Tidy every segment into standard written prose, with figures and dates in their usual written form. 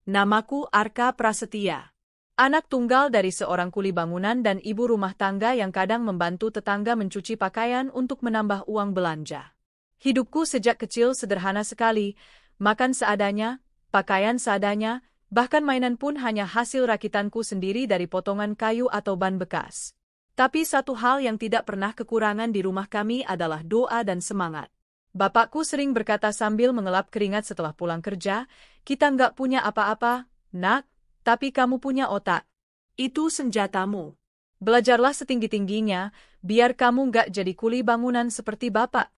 Namaku Arka Prasetya. Anak tunggal dari seorang kuli bangunan dan ibu rumah tangga yang kadang membantu tetangga mencuci pakaian untuk menambah uang belanja. Hidupku sejak kecil sederhana sekali, makan seadanya, pakaian seadanya, bahkan mainan pun hanya hasil rakitanku sendiri dari potongan kayu atau ban bekas. Tapi satu hal yang tidak pernah kekurangan di rumah kami adalah doa dan semangat. Bapakku sering berkata sambil mengelap keringat setelah pulang kerja, "Kita nggak punya apa-apa, nak, tapi kamu punya otak. Itu senjatamu. Belajarlah setinggi-tingginya, biar kamu nggak jadi kuli bangunan seperti bapak."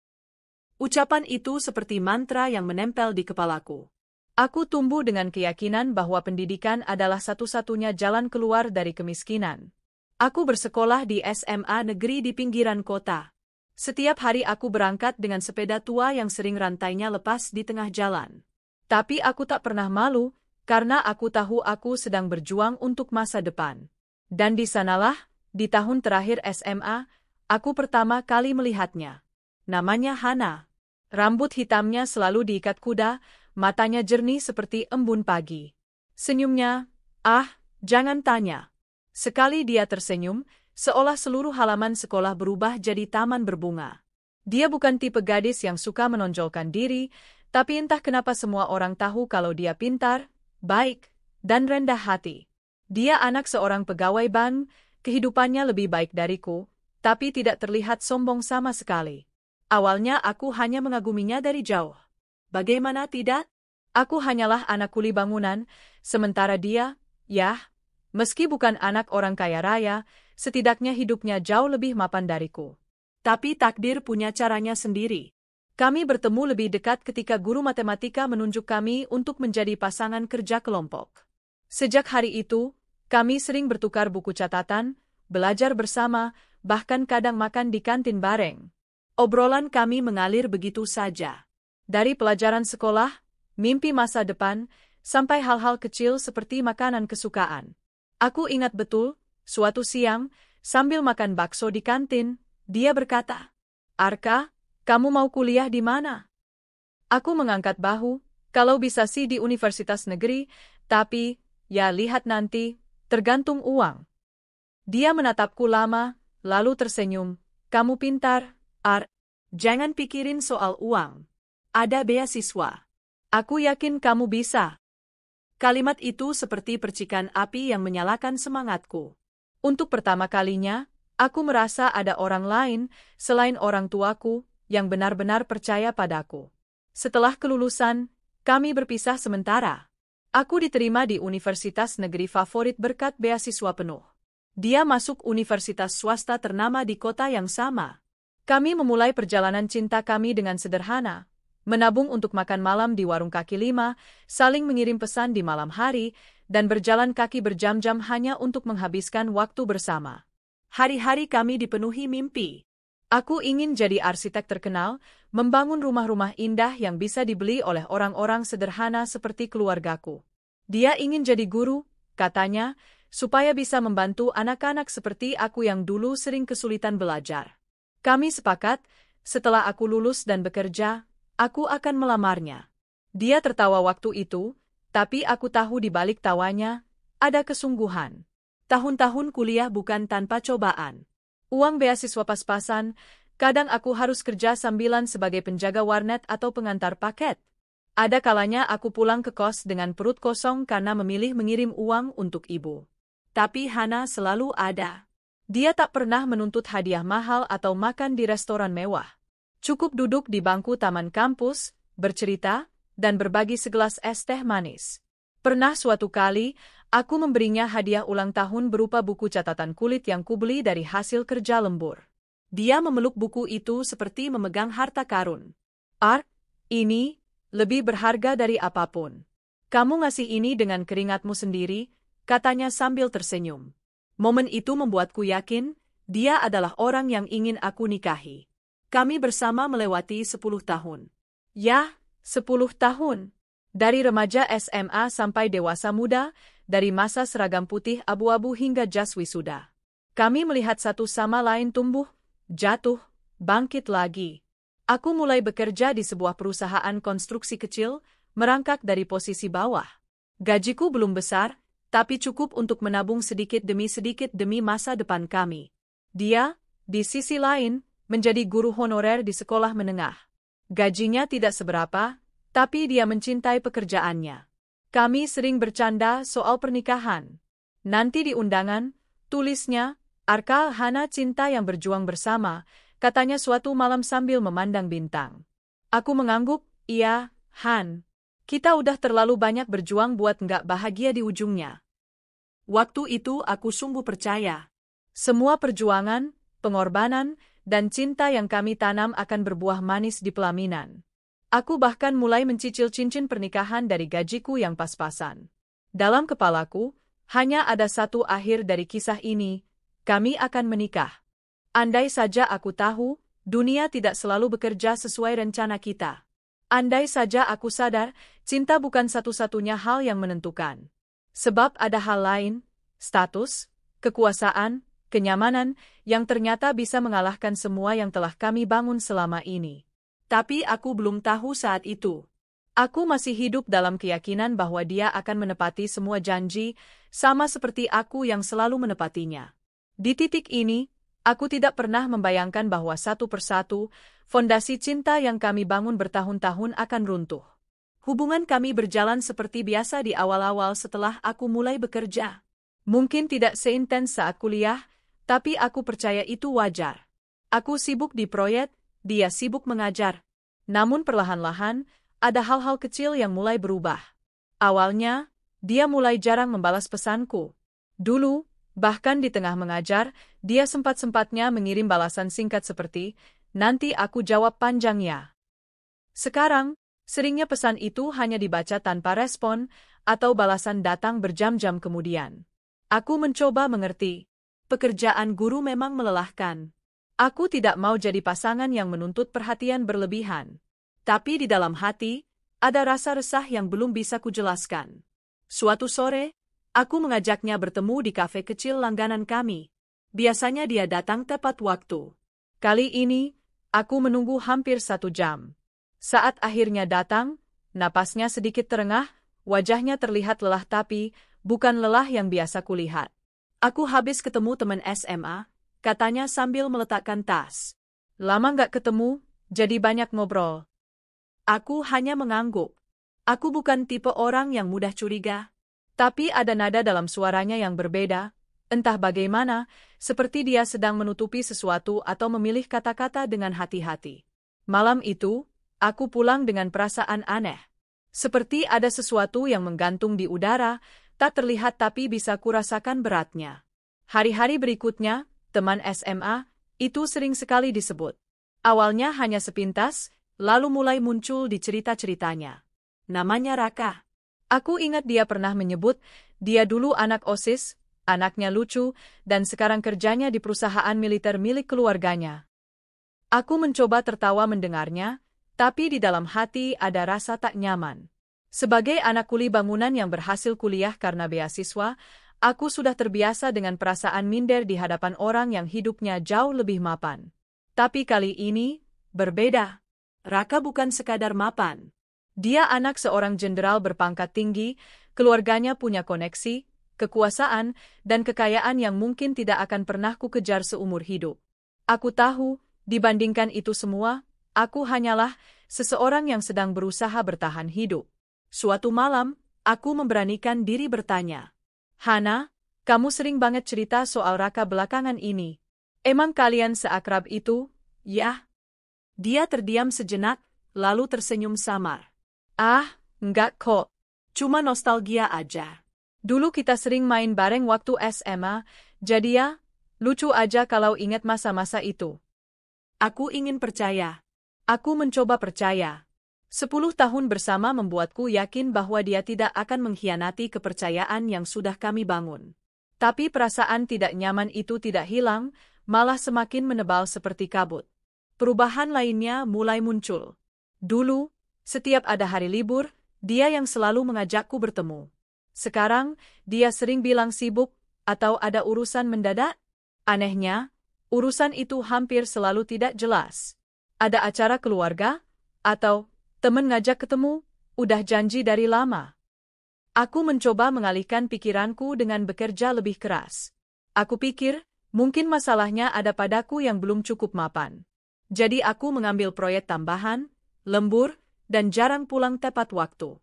Ucapan itu seperti mantra yang menempel di kepalaku. Aku tumbuh dengan keyakinan bahwa pendidikan adalah satu-satunya jalan keluar dari kemiskinan. Aku bersekolah di SMA negeri di pinggiran kota. Setiap hari aku berangkat dengan sepeda tua yang sering rantainya lepas di tengah jalan. Tapi aku tak pernah malu, karena aku tahu aku sedang berjuang untuk masa depan. Dan di sanalah, di tahun terakhir SMA, aku pertama kali melihatnya. Namanya Hana. Rambut hitamnya selalu diikat kuda, matanya jernih seperti embun pagi. Senyumnya, jangan tanya. Sekali dia tersenyum, seolah seluruh halaman sekolah berubah jadi taman berbunga. Dia bukan tipe gadis yang suka menonjolkan diri, tapi entah kenapa semua orang tahu kalau dia pintar, baik, dan rendah hati. Dia anak seorang pegawai bank, kehidupannya lebih baik dariku, tapi tidak terlihat sombong sama sekali. Awalnya aku hanya mengaguminya dari jauh. Bagaimana tidak? Aku hanyalah anak kuli bangunan, sementara dia, meski bukan anak orang kaya raya, setidaknya hidupnya jauh lebih mapan dariku. Tapi takdir punya caranya sendiri. Kami bertemu lebih dekat ketika guru matematika menunjuk kami untuk menjadi pasangan kerja kelompok. Sejak hari itu, kami sering bertukar buku catatan, belajar bersama, bahkan kadang makan di kantin bareng. Obrolan kami mengalir begitu saja. Dari pelajaran sekolah, mimpi masa depan, sampai hal-hal kecil seperti makanan kesukaan. Aku ingat betul, suatu siang, sambil makan bakso di kantin, dia berkata, "Arka, kamu mau kuliah di mana?" Aku mengangkat bahu, "Kalau bisa sih di universitas negeri, tapi, lihat nanti, tergantung uang." Dia menatapku lama, lalu tersenyum, "Kamu pintar, Ar. Jangan pikirin soal uang. Ada beasiswa. Aku yakin kamu bisa." Kalimat itu seperti percikan api yang menyalakan semangatku. Untuk pertama kalinya, aku merasa ada orang lain, selain orang tuaku, yang benar-benar percaya padaku. Setelah kelulusan, kami berpisah sementara. Aku diterima di universitas negeri favorit berkat beasiswa penuh. Dia masuk universitas swasta ternama di kota yang sama. Kami memulai perjalanan cinta kami dengan sederhana, menabung untuk makan malam di warung kaki lima, saling mengirim pesan di malam hari, dan berjalan kaki berjam-jam hanya untuk menghabiskan waktu bersama. Hari-hari kami dipenuhi mimpi. Aku ingin jadi arsitek terkenal, membangun rumah-rumah indah yang bisa dibeli oleh orang-orang sederhana seperti keluargaku. Dia ingin jadi guru, katanya, supaya bisa membantu anak-anak seperti aku yang dulu sering kesulitan belajar. Kami sepakat, setelah aku lulus dan bekerja, aku akan melamarnya. Dia tertawa waktu itu, tapi aku tahu di balik tawanya, ada kesungguhan. Tahun-tahun kuliah bukan tanpa cobaan. Uang beasiswa pas-pasan, kadang aku harus kerja sambilan sebagai penjaga warnet atau pengantar paket. Ada kalanya aku pulang ke kos dengan perut kosong karena memilih mengirim uang untuk ibu. Tapi Hana selalu ada. Dia tak pernah menuntut hadiah mahal atau makan di restoran mewah. Cukup duduk di bangku taman kampus, bercerita, dan berbagi segelas es teh manis. Pernah suatu kali, aku memberinya hadiah ulang tahun berupa buku catatan kulit yang kubeli dari hasil kerja lembur. Dia memeluk buku itu seperti memegang harta karun. "Ark, ini lebih berharga dari apapun. Kamu ngasih ini dengan keringatmu sendiri," katanya sambil tersenyum. Momen itu membuatku yakin, dia adalah orang yang ingin aku nikahi. Kami bersama melewati 10 tahun. 10 tahun. Dari remaja SMA sampai dewasa muda, dari masa seragam putih abu-abu hingga jas wisuda. Kami melihat satu sama lain tumbuh, jatuh, bangkit lagi. Aku mulai bekerja di sebuah perusahaan konstruksi kecil, merangkak dari posisi bawah. Gajiku belum besar, tapi cukup untuk menabung sedikit demi masa depan kami. Dia, di sisi lain, menjadi guru honorer di sekolah menengah. Gajinya tidak seberapa, tapi dia mencintai pekerjaannya. Kami sering bercanda soal pernikahan. Nanti di undangan, tulisnya, Arka Hana cinta yang berjuang bersama, katanya suatu malam sambil memandang bintang. Aku mengangguk, iya, Han. Kita udah terlalu banyak berjuang buat nggak bahagia di ujungnya. Waktu itu aku sungguh percaya. Semua perjuangan, pengorbanan, dan cinta yang kami tanam akan berbuah manis di pelaminan. Aku bahkan mulai mencicil cincin pernikahan dari gajiku yang pas-pasan. Dalam kepalaku, hanya ada satu akhir dari kisah ini, kami akan menikah. Andai saja aku tahu, dunia tidak selalu bekerja sesuai rencana kita. Andai saja aku sadar, cinta bukan satu-satunya hal yang menentukan. Sebab ada hal lain, status, kekuasaan, kenyamanan, yang ternyata bisa mengalahkan semua yang telah kami bangun selama ini. Tapi aku belum tahu saat itu. Aku masih hidup dalam keyakinan bahwa dia akan menepati semua janji, sama seperti aku yang selalu menepatinya. Di titik ini, aku tidak pernah membayangkan bahwa satu persatu, fondasi cinta yang kami bangun bertahun-tahun akan runtuh. Hubungan kami berjalan seperti biasa di awal-awal setelah aku mulai bekerja. Mungkin tidak seintens saat kuliah, tapi aku percaya itu wajar. Aku sibuk di proyek, dia sibuk mengajar. Namun perlahan-lahan, ada hal-hal kecil yang mulai berubah. Awalnya, dia mulai jarang membalas pesanku. Dulu, bahkan di tengah mengajar, dia sempat-sempatnya mengirim balasan singkat seperti, nanti aku jawab panjangnya. Sekarang, seringnya pesan itu hanya dibaca tanpa respon, atau balasan datang berjam-jam kemudian. Aku mencoba mengerti. Pekerjaan guru memang melelahkan. Aku tidak mau jadi pasangan yang menuntut perhatian berlebihan. Tapi di dalam hati, ada rasa resah yang belum bisa kujelaskan. Suatu sore, aku mengajaknya bertemu di kafe kecil langganan kami. Biasanya dia datang tepat waktu. Kali ini, aku menunggu hampir 1 jam. Saat akhirnya datang, napasnya sedikit terengah, wajahnya terlihat lelah tapi bukan lelah yang biasa kulihat. Aku habis ketemu teman SMA, katanya sambil meletakkan tas. Lama nggak ketemu, jadi banyak ngobrol. Aku hanya mengangguk. Aku bukan tipe orang yang mudah curiga. Tapi ada nada dalam suaranya yang berbeda, entah bagaimana, seperti dia sedang menutupi sesuatu atau memilih kata-kata dengan hati-hati. Malam itu, aku pulang dengan perasaan aneh. Seperti ada sesuatu yang menggantung di udara, tak terlihat tapi bisa kurasakan beratnya. Hari-hari berikutnya, teman SMA, itu sering sekali disebut. Awalnya hanya sepintas, lalu mulai muncul di cerita-ceritanya. Namanya Raka. Aku ingat dia pernah menyebut, dia dulu anak OSIS, anaknya lucu, dan sekarang kerjanya di perusahaan militer milik keluarganya. Aku mencoba tertawa mendengarnya, tapi di dalam hati ada rasa tak nyaman. Sebagai anak kuli bangunan yang berhasil kuliah karena beasiswa, aku sudah terbiasa dengan perasaan minder di hadapan orang yang hidupnya jauh lebih mapan. Tapi kali ini, berbeda. Raka bukan sekadar mapan. Dia anak seorang jenderal berpangkat tinggi, keluarganya punya koneksi, kekuasaan, dan kekayaan yang mungkin tidak akan pernah kukejar seumur hidup. Aku tahu, dibandingkan itu semua, aku hanyalah seseorang yang sedang berusaha bertahan hidup. Suatu malam, aku memberanikan diri bertanya, Hana, kamu sering banget cerita soal Raka belakangan ini. Emang kalian seakrab itu? Ya. Dia terdiam sejenak, lalu tersenyum samar. Ah, enggak kok. Cuma nostalgia aja. Dulu kita sering main bareng waktu SMA, jadi ya, lucu aja kalau ingat masa-masa itu. Aku ingin percaya. Aku mencoba percaya. 10 tahun bersama membuatku yakin bahwa dia tidak akan mengkhianati kepercayaan yang sudah kami bangun. Tapi perasaan tidak nyaman itu tidak hilang, malah semakin menebal seperti kabut. Perubahan lainnya mulai muncul. Dulu, setiap ada hari libur, dia yang selalu mengajakku bertemu. Sekarang, dia sering bilang sibuk, atau ada urusan mendadak. Anehnya, urusan itu hampir selalu tidak jelas. Ada acara keluarga, atau teman ngajak ketemu, udah janji dari lama. Aku mencoba mengalihkan pikiranku dengan bekerja lebih keras. Aku pikir, mungkin masalahnya ada padaku yang belum cukup mapan. Jadi aku mengambil proyek tambahan, lembur, dan jarang pulang tepat waktu.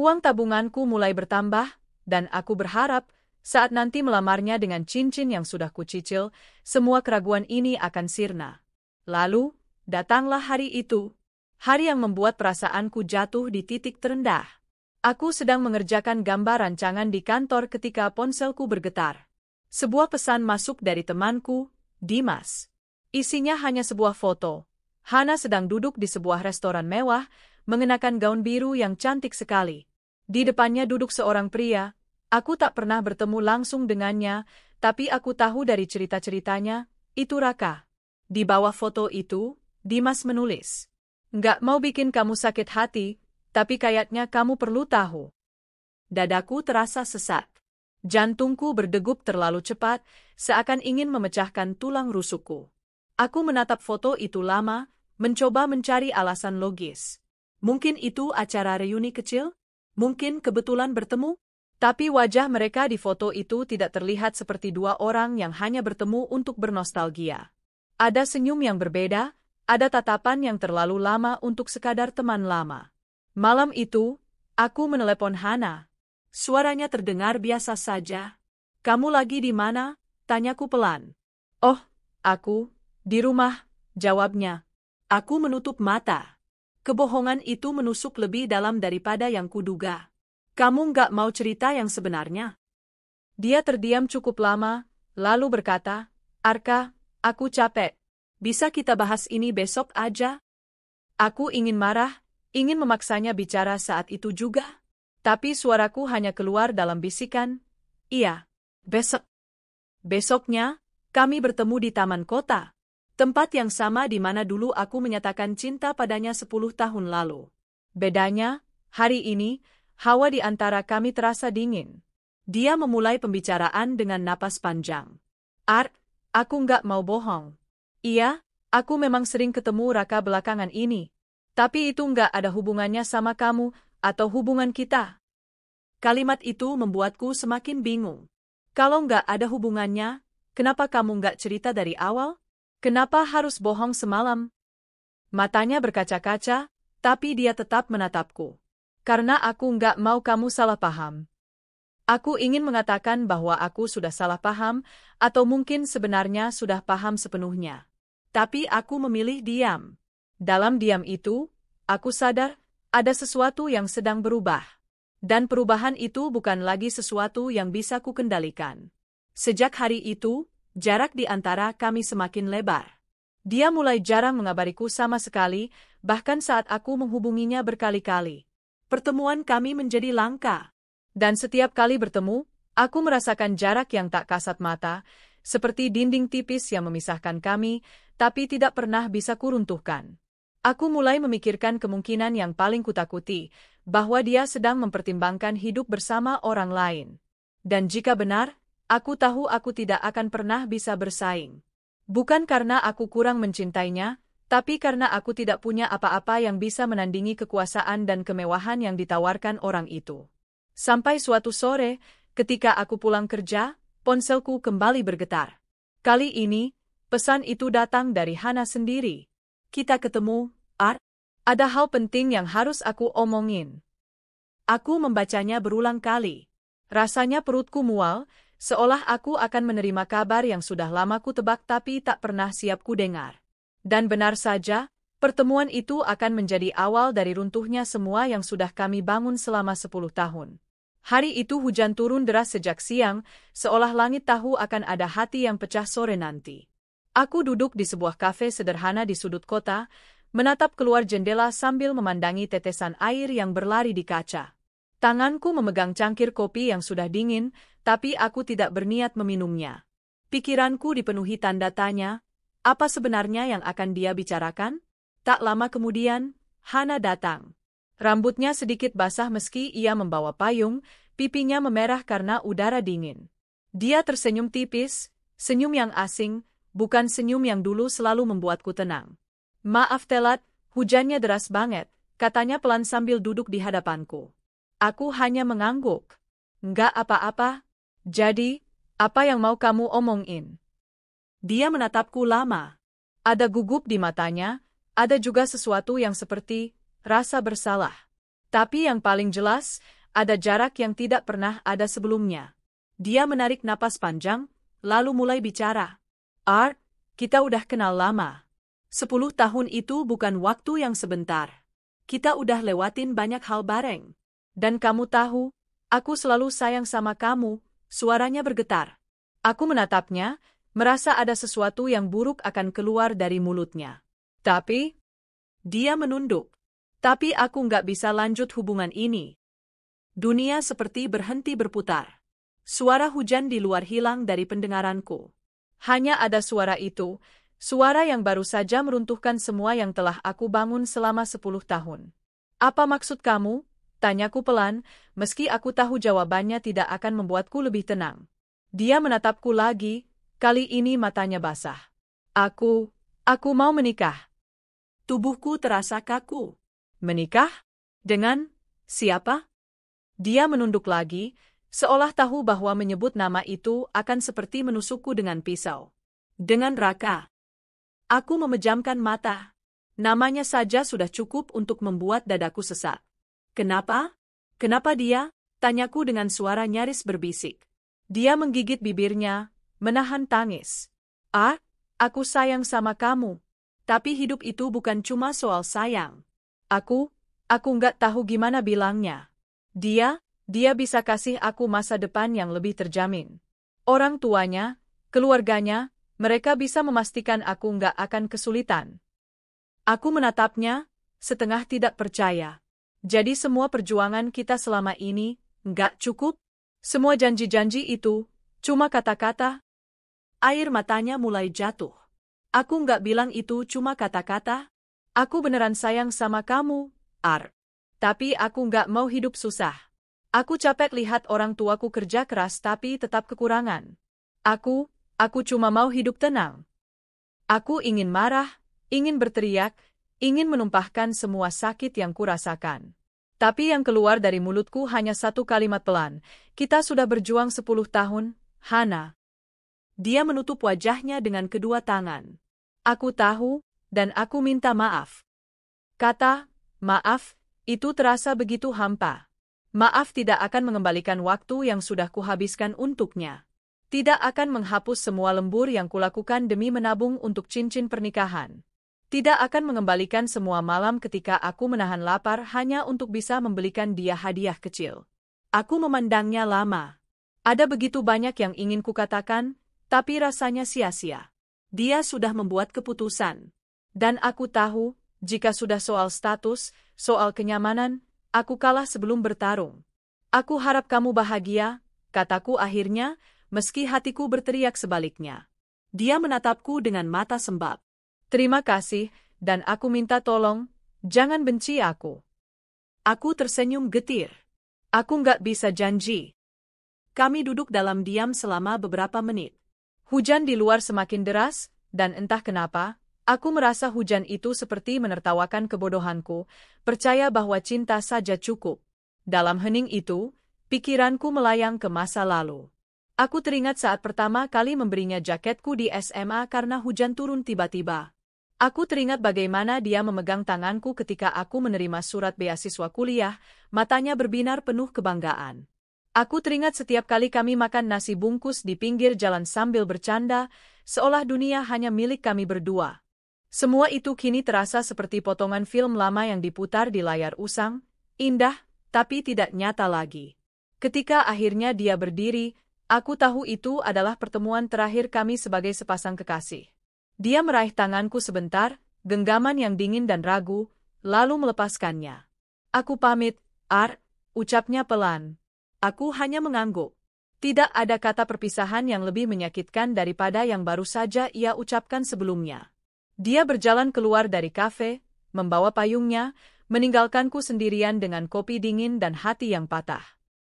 Uang tabunganku mulai bertambah, dan aku berharap, saat nanti melamarnya dengan cincin yang sudah kucicil, semua keraguan ini akan sirna. Lalu, datanglah hari itu. Hari yang membuat perasaanku jatuh di titik terendah. Aku sedang mengerjakan gambar rancangan di kantor ketika ponselku bergetar. Sebuah pesan masuk dari temanku, Dimas. Isinya hanya sebuah foto. Hana sedang duduk di sebuah restoran mewah, mengenakan gaun biru yang cantik sekali. Di depannya duduk seorang pria. Aku tak pernah bertemu langsung dengannya, tapi aku tahu dari cerita-ceritanya, itu Raka. Di bawah foto itu, Dimas menulis, "Nggak mau bikin kamu sakit hati, tapi kayaknya kamu perlu tahu." Dadaku terasa sesak. Jantungku berdegup terlalu cepat, seakan ingin memecahkan tulang rusukku. Aku menatap foto itu lama, mencoba mencari alasan logis. Mungkin itu acara reuni kecil? Mungkin kebetulan bertemu? Tapi wajah mereka di foto itu tidak terlihat seperti dua orang yang hanya bertemu untuk bernostalgia. Ada senyum yang berbeda, ada tatapan yang terlalu lama untuk sekadar teman lama. Malam itu, aku menelepon Hana. Suaranya terdengar biasa saja. "Kamu lagi di mana?" tanyaku pelan. "Oh, aku, di rumah," jawabnya. Aku menutup mata. Kebohongan itu menusuk lebih dalam daripada yang kuduga. "Kamu nggak mau cerita yang sebenarnya?" Dia terdiam cukup lama, lalu berkata, "Arka, aku capek. Bisa kita bahas ini besok aja?" Aku ingin marah, ingin memaksanya bicara saat itu juga. Tapi suaraku hanya keluar dalam bisikan, "Iya, besok." Besoknya, kami bertemu di taman kota. Tempat yang sama di mana dulu aku menyatakan cinta padanya 10 tahun lalu. Bedanya, hari ini, hawa di antara kami terasa dingin. Dia memulai pembicaraan dengan napas panjang. "Art, aku nggak mau bohong. Iya, aku memang sering ketemu Raka belakangan ini. Tapi itu nggak ada hubungannya sama kamu, atau hubungan kita." Kalimat itu membuatku semakin bingung. Kalau nggak ada hubungannya, kenapa kamu nggak cerita dari awal? Kenapa harus bohong semalam? Matanya berkaca-kaca, tapi dia tetap menatapku. "Karena aku nggak mau kamu salah paham." Aku ingin mengatakan bahwa aku sudah salah paham, atau mungkin sebenarnya sudah paham sepenuhnya. Tapi aku memilih diam. Dalam diam itu, aku sadar, ada sesuatu yang sedang berubah. Dan perubahan itu bukan lagi sesuatu yang bisa kukendalikan. Sejak hari itu, jarak di antara kami semakin lebar. Dia mulai jarang mengabariku sama sekali, bahkan saat aku menghubunginya berkali-kali. Pertemuan kami menjadi langka. Dan setiap kali bertemu, aku merasakan jarak yang tak kasat mata, seperti dinding tipis yang memisahkan kami, tapi tidak pernah bisa kuruntuhkan. Aku mulai memikirkan kemungkinan yang paling kutakuti, bahwa dia sedang mempertimbangkan hidup bersama orang lain. Dan jika benar, aku tahu aku tidak akan pernah bisa bersaing. Bukan karena aku kurang mencintainya, tapi karena aku tidak punya apa-apa yang bisa menandingi kekuasaan dan kemewahan yang ditawarkan orang itu. Sampai suatu sore, ketika aku pulang kerja, ponselku kembali bergetar. Kali ini, pesan itu datang dari Hana sendiri. "Kita ketemu, Art. Ada hal penting yang harus aku omongin." Aku membacanya berulang kali. Rasanya perutku mual, seolah aku akan menerima kabar yang sudah lama ku tebak tapi tak pernah siap ku dengar. Dan benar saja, pertemuan itu akan menjadi awal dari runtuhnya semua yang sudah kami bangun selama 10 tahun. Hari itu hujan turun deras sejak siang, seolah langit tahu akan ada hati yang pecah sore nanti. Aku duduk di sebuah kafe sederhana di sudut kota, menatap keluar jendela sambil memandangi tetesan air yang berlari di kaca. Tanganku memegang cangkir kopi yang sudah dingin, tapi aku tidak berniat meminumnya. Pikiranku dipenuhi tanda tanya, apa sebenarnya yang akan dia bicarakan? Tak lama kemudian, Hana datang. Rambutnya sedikit basah meski ia membawa payung, pipinya memerah karena udara dingin. Dia tersenyum tipis, senyum yang asing, bukan senyum yang dulu selalu membuatku tenang. "Maaf telat, hujannya deras banget," katanya pelan sambil duduk di hadapanku. Aku hanya mengangguk. Nggak apa-apa. Jadi, apa yang mau kamu omongin? Dia menatapku lama. Ada gugup di matanya, ada juga sesuatu yang seperti rasa bersalah. Tapi yang paling jelas, ada jarak yang tidak pernah ada sebelumnya. Dia menarik napas panjang, lalu mulai bicara. Art, kita udah kenal lama. 10 tahun itu bukan waktu yang sebentar. Kita udah lewatin banyak hal bareng. Dan kamu tahu, aku selalu sayang sama kamu, suaranya bergetar. Aku menatapnya, merasa ada sesuatu yang buruk akan keluar dari mulutnya. Tapi, dia menunduk. Tapi aku nggak bisa lanjut hubungan ini. Dunia seperti berhenti berputar. Suara hujan di luar hilang dari pendengaranku. Hanya ada suara itu, suara yang baru saja meruntuhkan semua yang telah aku bangun selama 10 tahun. Apa maksud kamu? Tanyaku pelan, meski aku tahu jawabannya tidak akan membuatku lebih tenang. Dia menatapku lagi, kali ini matanya basah. Aku mau menikah. Tubuhku terasa kaku. Menikah? Dengan siapa? Dia menunduk lagi, seolah tahu bahwa menyebut nama itu akan seperti menusukku dengan pisau. Dengan Raka. Aku memejamkan mata. Namanya saja sudah cukup untuk membuat dadaku sesak. Kenapa? Kenapa dia? Tanyaku dengan suara nyaris berbisik. Dia menggigit bibirnya, menahan tangis. Aku sayang sama kamu. Tapi hidup itu bukan cuma soal sayang. Aku nggak tahu gimana bilangnya. Dia bisa kasih aku masa depan yang lebih terjamin. Orang tuanya, keluarganya, mereka bisa memastikan aku nggak akan kesulitan. Aku menatapnya, setengah tidak percaya. Jadi semua perjuangan kita selama ini, nggak cukup? Semua janji-janji itu, cuma kata-kata? Air matanya mulai jatuh. Aku nggak bilang itu cuma kata-kata. Aku beneran sayang sama kamu, Ar. Tapi aku nggak mau hidup susah. Aku capek lihat orang tuaku kerja keras tapi tetap kekurangan. Aku cuma mau hidup tenang. Aku ingin marah, ingin berteriak, ingin menumpahkan semua sakit yang kurasakan. Tapi yang keluar dari mulutku hanya satu kalimat pelan. Kita sudah berjuang 10 tahun, Hana. Dia menutup wajahnya dengan kedua tangan. Aku tahu, dan aku minta maaf. Kata, maaf, itu terasa begitu hampa. Maaf tidak akan mengembalikan waktu yang sudah kuhabiskan untuknya. Tidak akan menghapus semua lembur yang kulakukan demi menabung untuk cincin pernikahan. Tidak akan mengembalikan semua malam ketika aku menahan lapar hanya untuk bisa membelikan dia hadiah kecil. Aku memandangnya lama. Ada begitu banyak yang ingin kukatakan, tapi rasanya sia-sia. Dia sudah membuat keputusan. Dan aku tahu, jika sudah soal status, soal kenyamanan, aku kalah sebelum bertarung. Aku harap kamu bahagia, kataku akhirnya, meski hatiku berteriak sebaliknya. Dia menatapku dengan mata sembab. Terima kasih, dan aku minta tolong, jangan benci aku. Aku tersenyum getir. Aku nggak bisa janji. Kami duduk dalam diam selama beberapa menit. Hujan di luar semakin deras, dan entah kenapa, aku merasa hujan itu seperti menertawakan kebodohanku, percaya bahwa cinta saja cukup. Dalam hening itu, pikiranku melayang ke masa lalu. Aku teringat saat pertama kali memberinya jaketku di SMA karena hujan turun tiba-tiba. Aku teringat bagaimana dia memegang tanganku ketika aku menerima surat beasiswa kuliah, matanya berbinar penuh kebanggaan. Aku teringat setiap kali kami makan nasi bungkus di pinggir jalan sambil bercanda, seolah dunia hanya milik kami berdua. Semua itu kini terasa seperti potongan film lama yang diputar di layar usang, indah, tapi tidak nyata lagi. Ketika akhirnya dia berdiri, aku tahu itu adalah pertemuan terakhir kami sebagai sepasang kekasih. Dia meraih tanganku sebentar, genggaman yang dingin dan ragu, lalu melepaskannya. Aku pamit, Ar, ucapnya pelan. Aku hanya mengangguk. Tidak ada kata perpisahan yang lebih menyakitkan daripada yang baru saja ia ucapkan sebelumnya. Dia berjalan keluar dari kafe, membawa payungnya, meninggalkanku sendirian dengan kopi dingin dan hati yang patah.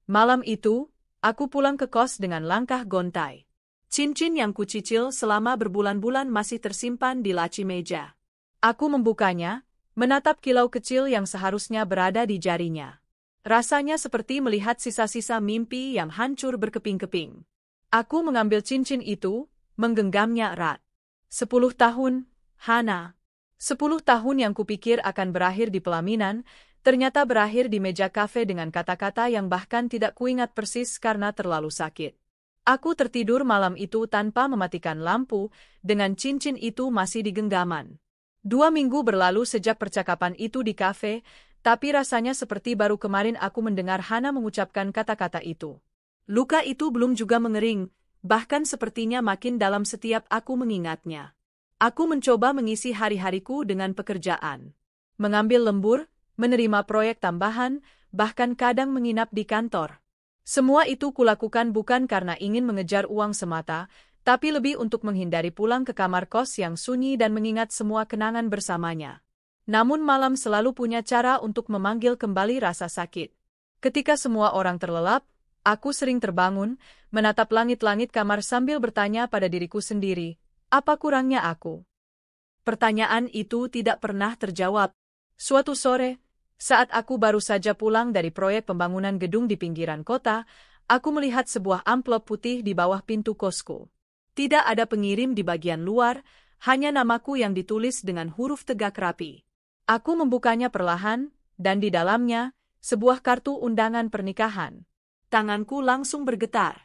Malam itu, aku pulang ke kos dengan langkah gontai. Cincin yang kucicil selama berbulan-bulan masih tersimpan di laci meja. Aku membukanya, menatap kilau kecil yang seharusnya berada di jarinya. Rasanya seperti melihat sisa-sisa mimpi yang hancur berkeping-keping. Aku mengambil cincin itu, menggenggamnya erat. 10 tahun, Hana. 10 tahun yang kupikir akan berakhir di pelaminan, ternyata berakhir di meja kafe dengan kata-kata yang bahkan tidak kuingat persis karena terlalu sakit. Aku tertidur malam itu tanpa mematikan lampu, dengan cincin itu masih di genggaman. 2 minggu berlalu sejak percakapan itu di kafe, tapi rasanya seperti baru kemarin aku mendengar Hana mengucapkan kata-kata itu. Luka itu belum juga mengering, bahkan sepertinya makin dalam setiap aku mengingatnya. Aku mencoba mengisi hari-hariku dengan pekerjaan. Mengambil lembur, menerima proyek tambahan, bahkan kadang menginap di kantor. Semua itu kulakukan bukan karena ingin mengejar uang semata, tapi lebih untuk menghindari pulang ke kamar kos yang sunyi dan mengingat semua kenangan bersamanya. Namun malam selalu punya cara untuk memanggil kembali rasa sakit. Ketika semua orang terlelap, aku sering terbangun, menatap langit-langit kamar sambil bertanya pada diriku sendiri, apa kurangnya aku? Pertanyaan itu tidak pernah terjawab. Suatu sore, saat aku baru saja pulang dari proyek pembangunan gedung di pinggiran kota, aku melihat sebuah amplop putih di bawah pintu kosku. Tidak ada pengirim di bagian luar, hanya namaku yang ditulis dengan huruf tegak rapi. Aku membukanya perlahan, dan di dalamnya, sebuah kartu undangan pernikahan. Tanganku langsung bergetar.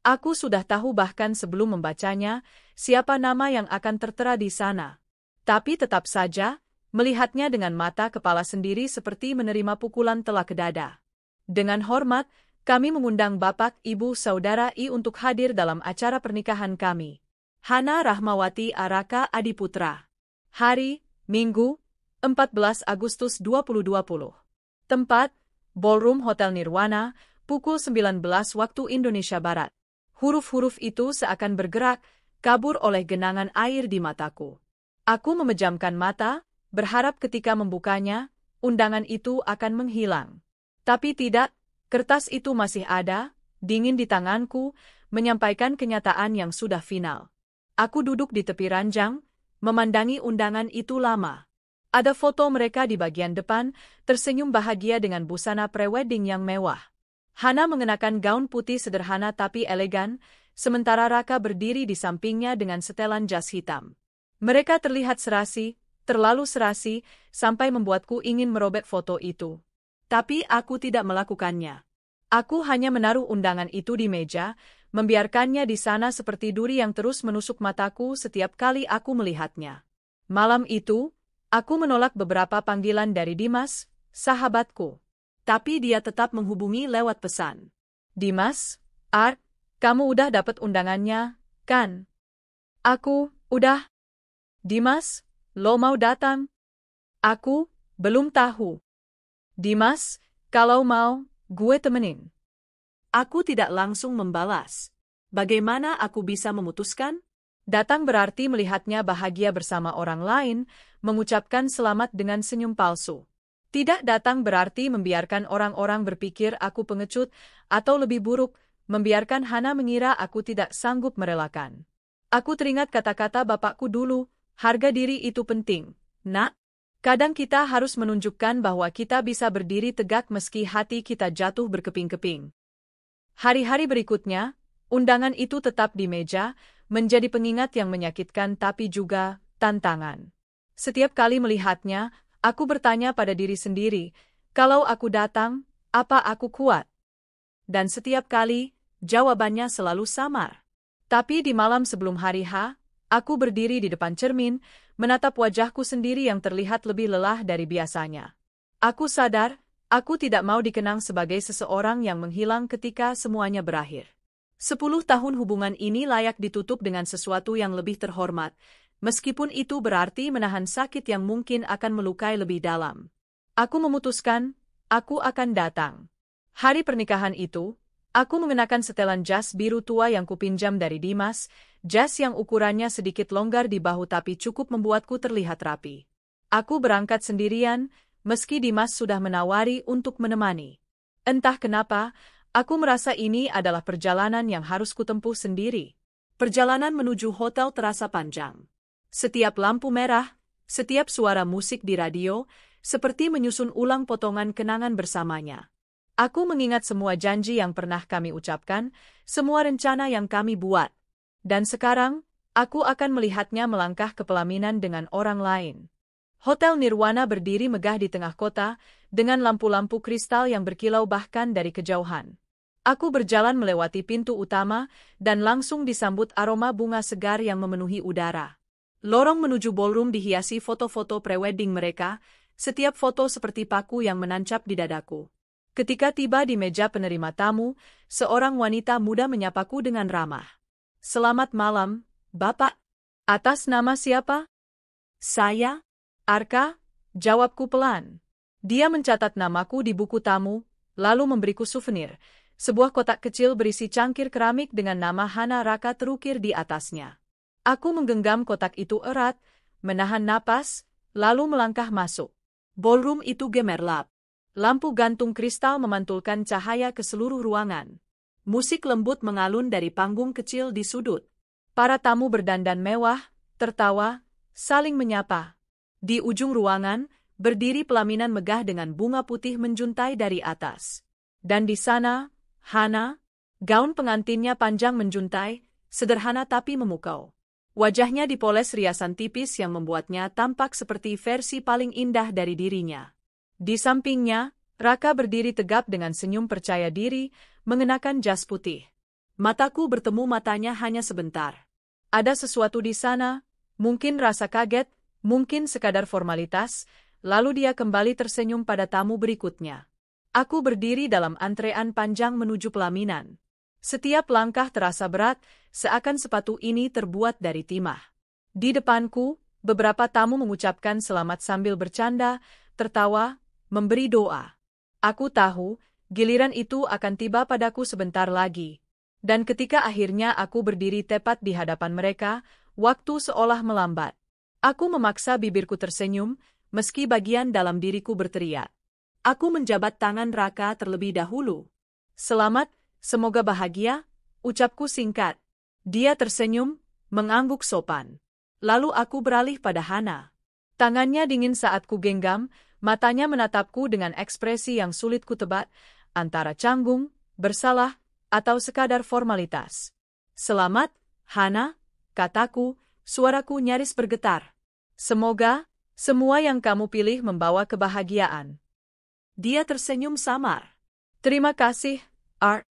Aku sudah tahu bahkan sebelum membacanya, siapa nama yang akan tertera di sana. Tapi tetap saja, melihatnya dengan mata kepala sendiri seperti menerima pukulan telak ke dada. Dengan hormat, kami mengundang Bapak, Ibu, Saudara I untuk hadir dalam acara pernikahan kami. Hana Rahmawati Araka Adiputra. Hari, Minggu, 14 Agustus 2020. Tempat, Ballroom Hotel Nirwana, pukul 19 waktu Indonesia Barat. Huruf-huruf itu seakan bergerak, kabur oleh genangan air di mataku. Aku memejamkan mata, berharap ketika membukanya, undangan itu akan menghilang. Tapi tidak, kertas itu masih ada, dingin di tanganku, menyampaikan kenyataan yang sudah final. Aku duduk di tepi ranjang, memandangi undangan itu lama. Ada foto mereka di bagian depan, tersenyum bahagia dengan busana prewedding yang mewah. Hana mengenakan gaun putih sederhana tapi elegan, sementara Raka berdiri di sampingnya dengan setelan jas hitam. Mereka terlihat serasi, terlalu serasi, sampai membuatku ingin merobek foto itu. Tapi aku tidak melakukannya. Aku hanya menaruh undangan itu di meja, membiarkannya di sana seperti duri yang terus menusuk mataku setiap kali aku melihatnya. Malam itu, aku menolak beberapa panggilan dari Dimas, sahabatku. Tapi dia tetap menghubungi lewat pesan. Dimas, Art, kamu udah dapat undangannya, kan? Aku, udah. Dimas, lo mau datang? Aku, belum tahu. Dimas, kalau mau, gue temenin. Aku tidak langsung membalas. Bagaimana aku bisa memutuskan? Datang berarti melihatnya bahagia bersama orang lain, mengucapkan selamat dengan senyum palsu. Tidak datang berarti membiarkan orang-orang berpikir aku pengecut, atau lebih buruk, membiarkan Hana mengira aku tidak sanggup merelakan. Aku teringat kata-kata bapakku dulu, harga diri itu penting, nak. Kadang kita harus menunjukkan bahwa kita bisa berdiri tegak meski hati kita jatuh berkeping-keping. Hari-hari berikutnya, undangan itu tetap di meja, menjadi pengingat yang menyakitkan tapi juga tantangan. Setiap kali melihatnya, aku bertanya pada diri sendiri, kalau aku datang, apa aku kuat? Dan setiap kali, jawabannya selalu samar. Tapi di malam sebelum hari H, aku berdiri di depan cermin, menatap wajahku sendiri yang terlihat lebih lelah dari biasanya. Aku sadar, aku tidak mau dikenang sebagai seseorang yang menghilang ketika semuanya berakhir. 10 tahun hubungan ini layak ditutup dengan sesuatu yang lebih terhormat, meskipun itu berarti menahan sakit yang mungkin akan melukai lebih dalam. Aku memutuskan, aku akan datang. Hari pernikahan itu, aku mengenakan setelan jas biru tua yang kupinjam dari Dimas, jas yang ukurannya sedikit longgar di bahu tapi cukup membuatku terlihat rapi. Aku berangkat sendirian, meski Dimas sudah menawari untuk menemani. Entah kenapa, aku merasa ini adalah perjalanan yang harus kutempuh sendiri. Perjalanan menuju hotel terasa panjang. Setiap lampu merah, setiap suara musik di radio, seperti menyusun ulang potongan kenangan bersamanya. Aku mengingat semua janji yang pernah kami ucapkan, semua rencana yang kami buat. Dan sekarang, aku akan melihatnya melangkah ke pelaminan dengan orang lain. Hotel Nirwana berdiri megah di tengah kota, dengan lampu-lampu kristal yang berkilau bahkan dari kejauhan. Aku berjalan melewati pintu utama, dan langsung disambut aroma bunga segar yang memenuhi udara. Lorong menuju ballroom dihiasi foto-foto prewedding mereka, setiap foto seperti paku yang menancap di dadaku. Ketika tiba di meja penerima tamu, seorang wanita muda menyapaku dengan ramah. "Selamat malam, Bapak. Atas nama siapa?" "Saya, Arka," jawabku pelan. Dia mencatat namaku di buku tamu, lalu memberiku souvenir, sebuah kotak kecil berisi cangkir keramik dengan nama Hana Raka terukir di atasnya. Aku menggenggam kotak itu erat, menahan napas, lalu melangkah masuk. Ballroom itu gemerlap. Lampu gantung kristal memantulkan cahaya ke seluruh ruangan. Musik lembut mengalun dari panggung kecil di sudut. Para tamu berdandan mewah, tertawa, saling menyapa. Di ujung ruangan, berdiri pelaminan megah dengan bunga putih menjuntai dari atas. Dan di sana, Hana, gaun pengantinnya panjang menjuntai, sederhana tapi memukau. Wajahnya dipoles riasan tipis yang membuatnya tampak seperti versi paling indah dari dirinya. Di sampingnya, Raka berdiri tegap dengan senyum percaya diri, mengenakan jas putih. Mataku bertemu matanya hanya sebentar. Ada sesuatu di sana, mungkin rasa kaget, mungkin sekadar formalitas, lalu dia kembali tersenyum pada tamu berikutnya. Aku berdiri dalam antrean panjang menuju pelaminan. Setiap langkah terasa berat, seakan sepatu ini terbuat dari timah. Di depanku, beberapa tamu mengucapkan selamat sambil bercanda, tertawa, memberi doa. Aku tahu, giliran itu akan tiba padaku sebentar lagi. Dan ketika akhirnya aku berdiri tepat di hadapan mereka, waktu seolah melambat. Aku memaksa bibirku tersenyum, meski bagian dalam diriku berteriak. Aku menjabat tangan Raka terlebih dahulu. "Selamat, semoga bahagia," ucapku singkat. Dia tersenyum, mengangguk sopan. Lalu aku beralih pada Hana. Tangannya dingin saat ku genggam, matanya menatapku dengan ekspresi yang sulit kutebak, antara canggung, bersalah, atau sekadar formalitas. "Selamat, Hana," kataku, suaraku nyaris bergetar. "Semoga semua yang kamu pilih membawa kebahagiaan." Dia tersenyum samar. "Terima kasih, Art."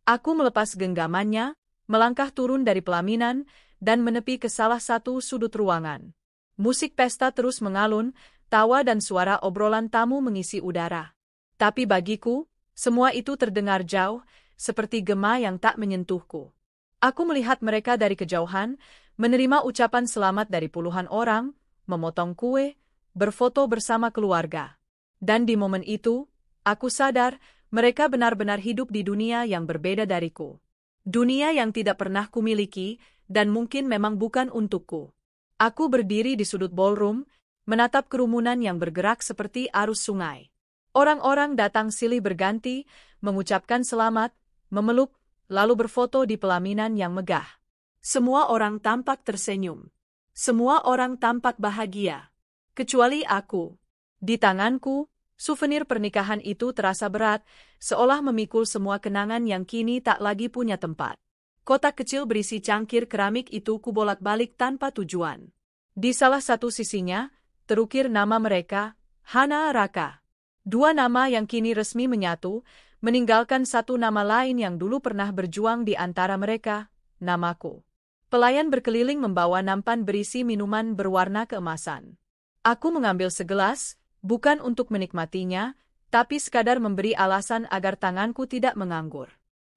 Aku melepas genggamannya, melangkah turun dari pelaminan, dan menepi ke salah satu sudut ruangan. Musik pesta terus mengalun, tawa dan suara obrolan tamu mengisi udara. Tapi bagiku, semua itu terdengar jauh, seperti gema yang tak menyentuhku. Aku melihat mereka dari kejauhan, menerima ucapan selamat dari puluhan orang, memotong kue, berfoto bersama keluarga. Dan di momen itu, aku sadar, mereka benar-benar hidup di dunia yang berbeda dariku. Dunia yang tidak pernah kumiliki, dan mungkin memang bukan untukku. Aku berdiri di sudut ballroom, menatap kerumunan yang bergerak seperti arus sungai. Orang-orang datang silih berganti, mengucapkan selamat, memeluk, lalu berfoto di pelaminan yang megah. Semua orang tampak tersenyum. Semua orang tampak bahagia. Kecuali aku. Di tanganku, souvenir pernikahan itu terasa berat, seolah memikul semua kenangan yang kini tak lagi punya tempat. Kotak kecil berisi cangkir keramik itu kubolak-balik tanpa tujuan. Di salah satu sisinya, terukir nama mereka, Hana Raka. Dua nama yang kini resmi menyatu, meninggalkan satu nama lain yang dulu pernah berjuang di antara mereka, namaku. Pelayan berkeliling membawa nampan berisi minuman berwarna keemasan. Aku mengambil segelas, bukan untuk menikmatinya, tapi sekadar memberi alasan agar tanganku tidak menganggur.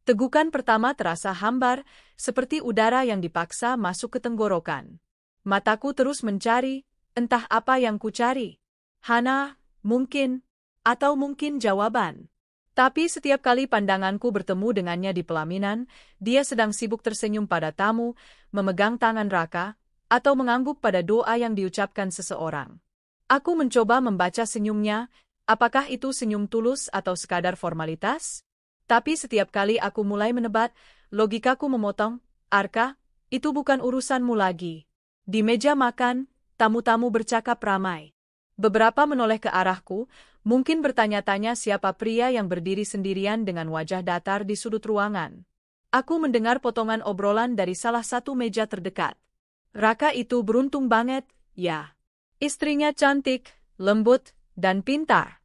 Tegukan pertama terasa hambar, seperti udara yang dipaksa masuk ke tenggorokan. Mataku terus mencari, entah apa yang kucari. Hana, mungkin, atau mungkin jawaban. Tapi setiap kali pandanganku bertemu dengannya di pelaminan, dia sedang sibuk tersenyum pada tamu, memegang tangan Raka, atau mengangguk pada doa yang diucapkan seseorang. Aku mencoba membaca senyumnya, apakah itu senyum tulus atau sekadar formalitas? Tapi setiap kali aku mulai menebat, logikaku memotong, "Arka, itu bukan urusanmu lagi." Di meja makan, tamu-tamu bercakap ramai. Beberapa menoleh ke arahku, mungkin bertanya-tanya siapa pria yang berdiri sendirian dengan wajah datar di sudut ruangan. Aku mendengar potongan obrolan dari salah satu meja terdekat. Raka itu beruntung banget, ya. Istrinya cantik, lembut, dan pintar.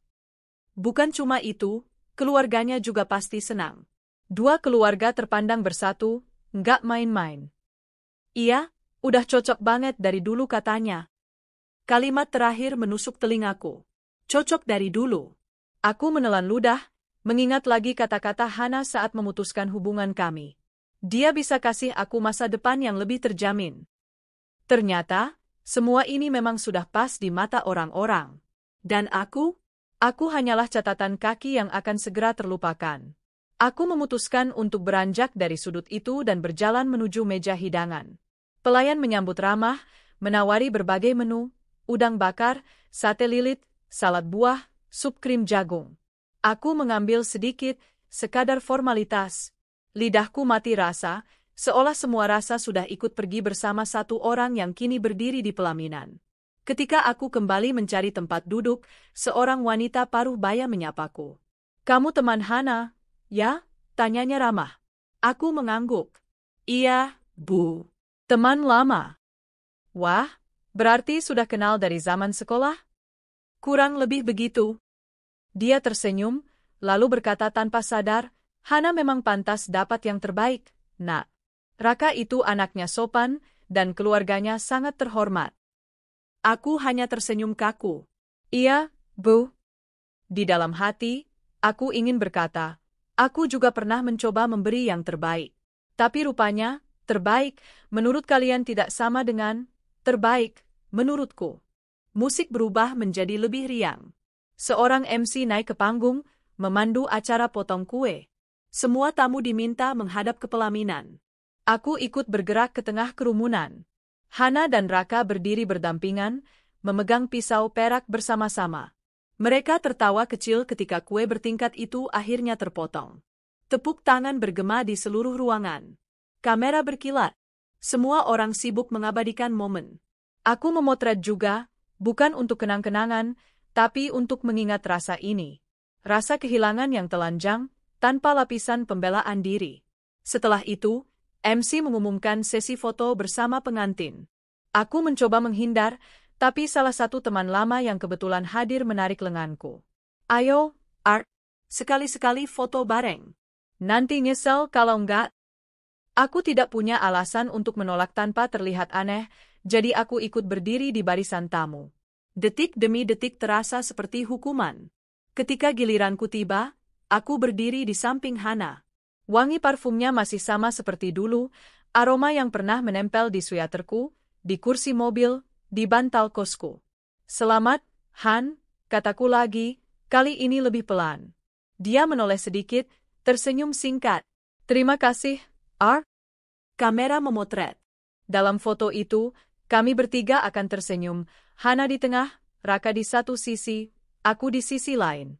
Bukan cuma itu, keluarganya juga pasti senang. Dua keluarga terpandang bersatu, nggak main-main. Iya, udah cocok banget dari dulu katanya. Kalimat terakhir menusuk telingaku. Cocok dari dulu. Aku menelan ludah, mengingat lagi kata-kata Hana saat memutuskan hubungan kami. Dia bisa kasih aku masa depan yang lebih terjamin. Ternyata, semua ini memang sudah pas di mata orang-orang. Dan aku hanyalah catatan kaki yang akan segera terlupakan. Aku memutuskan untuk beranjak dari sudut itu dan berjalan menuju meja hidangan. Pelayan menyambut ramah, menawari berbagai menu, udang bakar, sate lilit, salad buah, sup krim jagung. Aku mengambil sedikit, sekadar formalitas. Lidahku mati rasa, seolah semua rasa sudah ikut pergi bersama satu orang yang kini berdiri di pelaminan. Ketika aku kembali mencari tempat duduk, seorang wanita paruh baya menyapaku. "Kamu teman Hana, ya?" tanyanya ramah. Aku mengangguk. "Iya, Bu. Teman lama." "Wah, berarti sudah kenal dari zaman sekolah?" "Kurang lebih begitu." Dia tersenyum, lalu berkata tanpa sadar, "Hana memang pantas dapat yang terbaik, Nak. Raka itu anaknya sopan, dan keluarganya sangat terhormat." Aku hanya tersenyum kaku. "Iya, Bu." Di dalam hati, aku ingin berkata, aku juga pernah mencoba memberi yang terbaik. Tapi rupanya, terbaik, menurut kalian tidak sama dengan terbaik, menurutku. Musik berubah menjadi lebih riang. Seorang MC naik ke panggung, memandu acara potong kue. Semua tamu diminta menghadap ke pelaminan. Aku ikut bergerak ke tengah kerumunan. Hana dan Raka berdiri berdampingan, memegang pisau perak bersama-sama. Mereka tertawa kecil ketika kue bertingkat itu akhirnya terpotong. Tepuk tangan bergema di seluruh ruangan. Kamera berkilat. Semua orang sibuk mengabadikan momen. Aku memotret juga, bukan untuk kenang-kenangan, tapi untuk mengingat rasa ini. Rasa kehilangan yang telanjang, tanpa lapisan pembelaan diri. Setelah itu, MC mengumumkan sesi foto bersama pengantin. Aku mencoba menghindar, tapi salah satu teman lama yang kebetulan hadir menarik lenganku. "Ayo, Art, sekali-sekali foto bareng. Nanti nyesel kalau enggak." Aku tidak punya alasan untuk menolak tanpa terlihat aneh, jadi aku ikut berdiri di barisan tamu. Detik demi detik terasa seperti hukuman. Ketika giliranku tiba, aku berdiri di samping Hana. Wangi parfumnya masih sama seperti dulu, aroma yang pernah menempel di sweaterku, di kursi mobil, di bantal kosku. "Selamat, Han," kataku lagi, kali ini lebih pelan. Dia menoleh sedikit, tersenyum singkat. "Terima kasih, Art." Kamera memotret. Dalam foto itu, kami bertiga akan tersenyum, Hana di tengah, Raka di satu sisi, aku di sisi lain.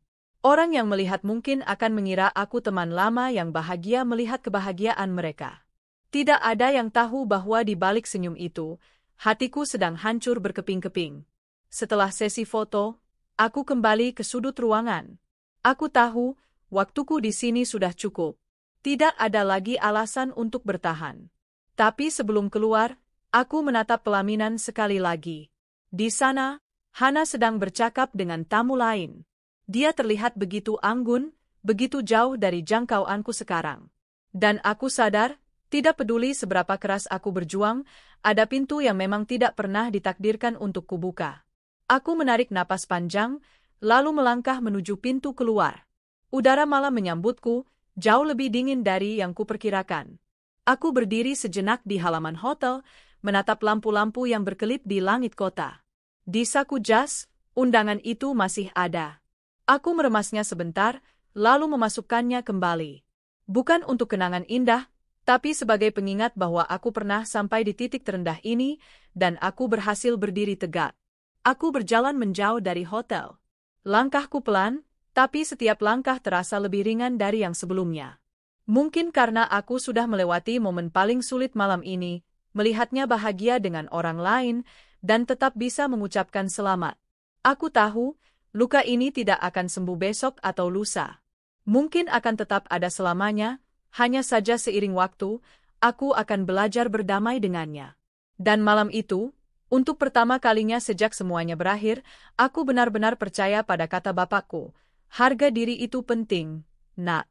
Orang yang melihat mungkin akan mengira aku teman lama yang bahagia melihat kebahagiaan mereka. Tidak ada yang tahu bahwa di balik senyum itu, hatiku sedang hancur berkeping-keping. Setelah sesi foto, aku kembali ke sudut ruangan. Aku tahu, waktuku di sini sudah cukup. Tidak ada lagi alasan untuk bertahan. Tapi sebelum keluar, aku menatap pelaminan sekali lagi. Di sana, Hana sedang bercakap dengan tamu lain. Dia terlihat begitu anggun, begitu jauh dari jangkauanku sekarang. Dan aku sadar, tidak peduli seberapa keras aku berjuang, ada pintu yang memang tidak pernah ditakdirkan untuk kubuka. Aku menarik napas panjang, lalu melangkah menuju pintu keluar. Udara malam menyambutku, jauh lebih dingin dari yang kuperkirakan. Aku berdiri sejenak di halaman hotel, menatap lampu-lampu yang berkelip di langit kota. Di saku jas, undangan itu masih ada. Aku meremasnya sebentar, lalu memasukkannya kembali. Bukan untuk kenangan indah, tapi sebagai pengingat bahwa aku pernah sampai di titik terendah ini, dan aku berhasil berdiri tegak. Aku berjalan menjauh dari hotel. Langkahku pelan, tapi setiap langkah terasa lebih ringan dari yang sebelumnya. Mungkin karena aku sudah melewati momen paling sulit malam ini, melihatnya bahagia dengan orang lain, dan tetap bisa mengucapkan selamat. Aku tahu, Luka ini tidak akan sembuh besok atau lusa. Mungkin akan tetap ada selamanya, hanya saja seiring waktu, aku akan belajar berdamai dengannya. Dan malam itu, untuk pertama kalinya sejak semuanya berakhir, aku benar-benar percaya pada kata bapakku. Harga diri itu penting, nak.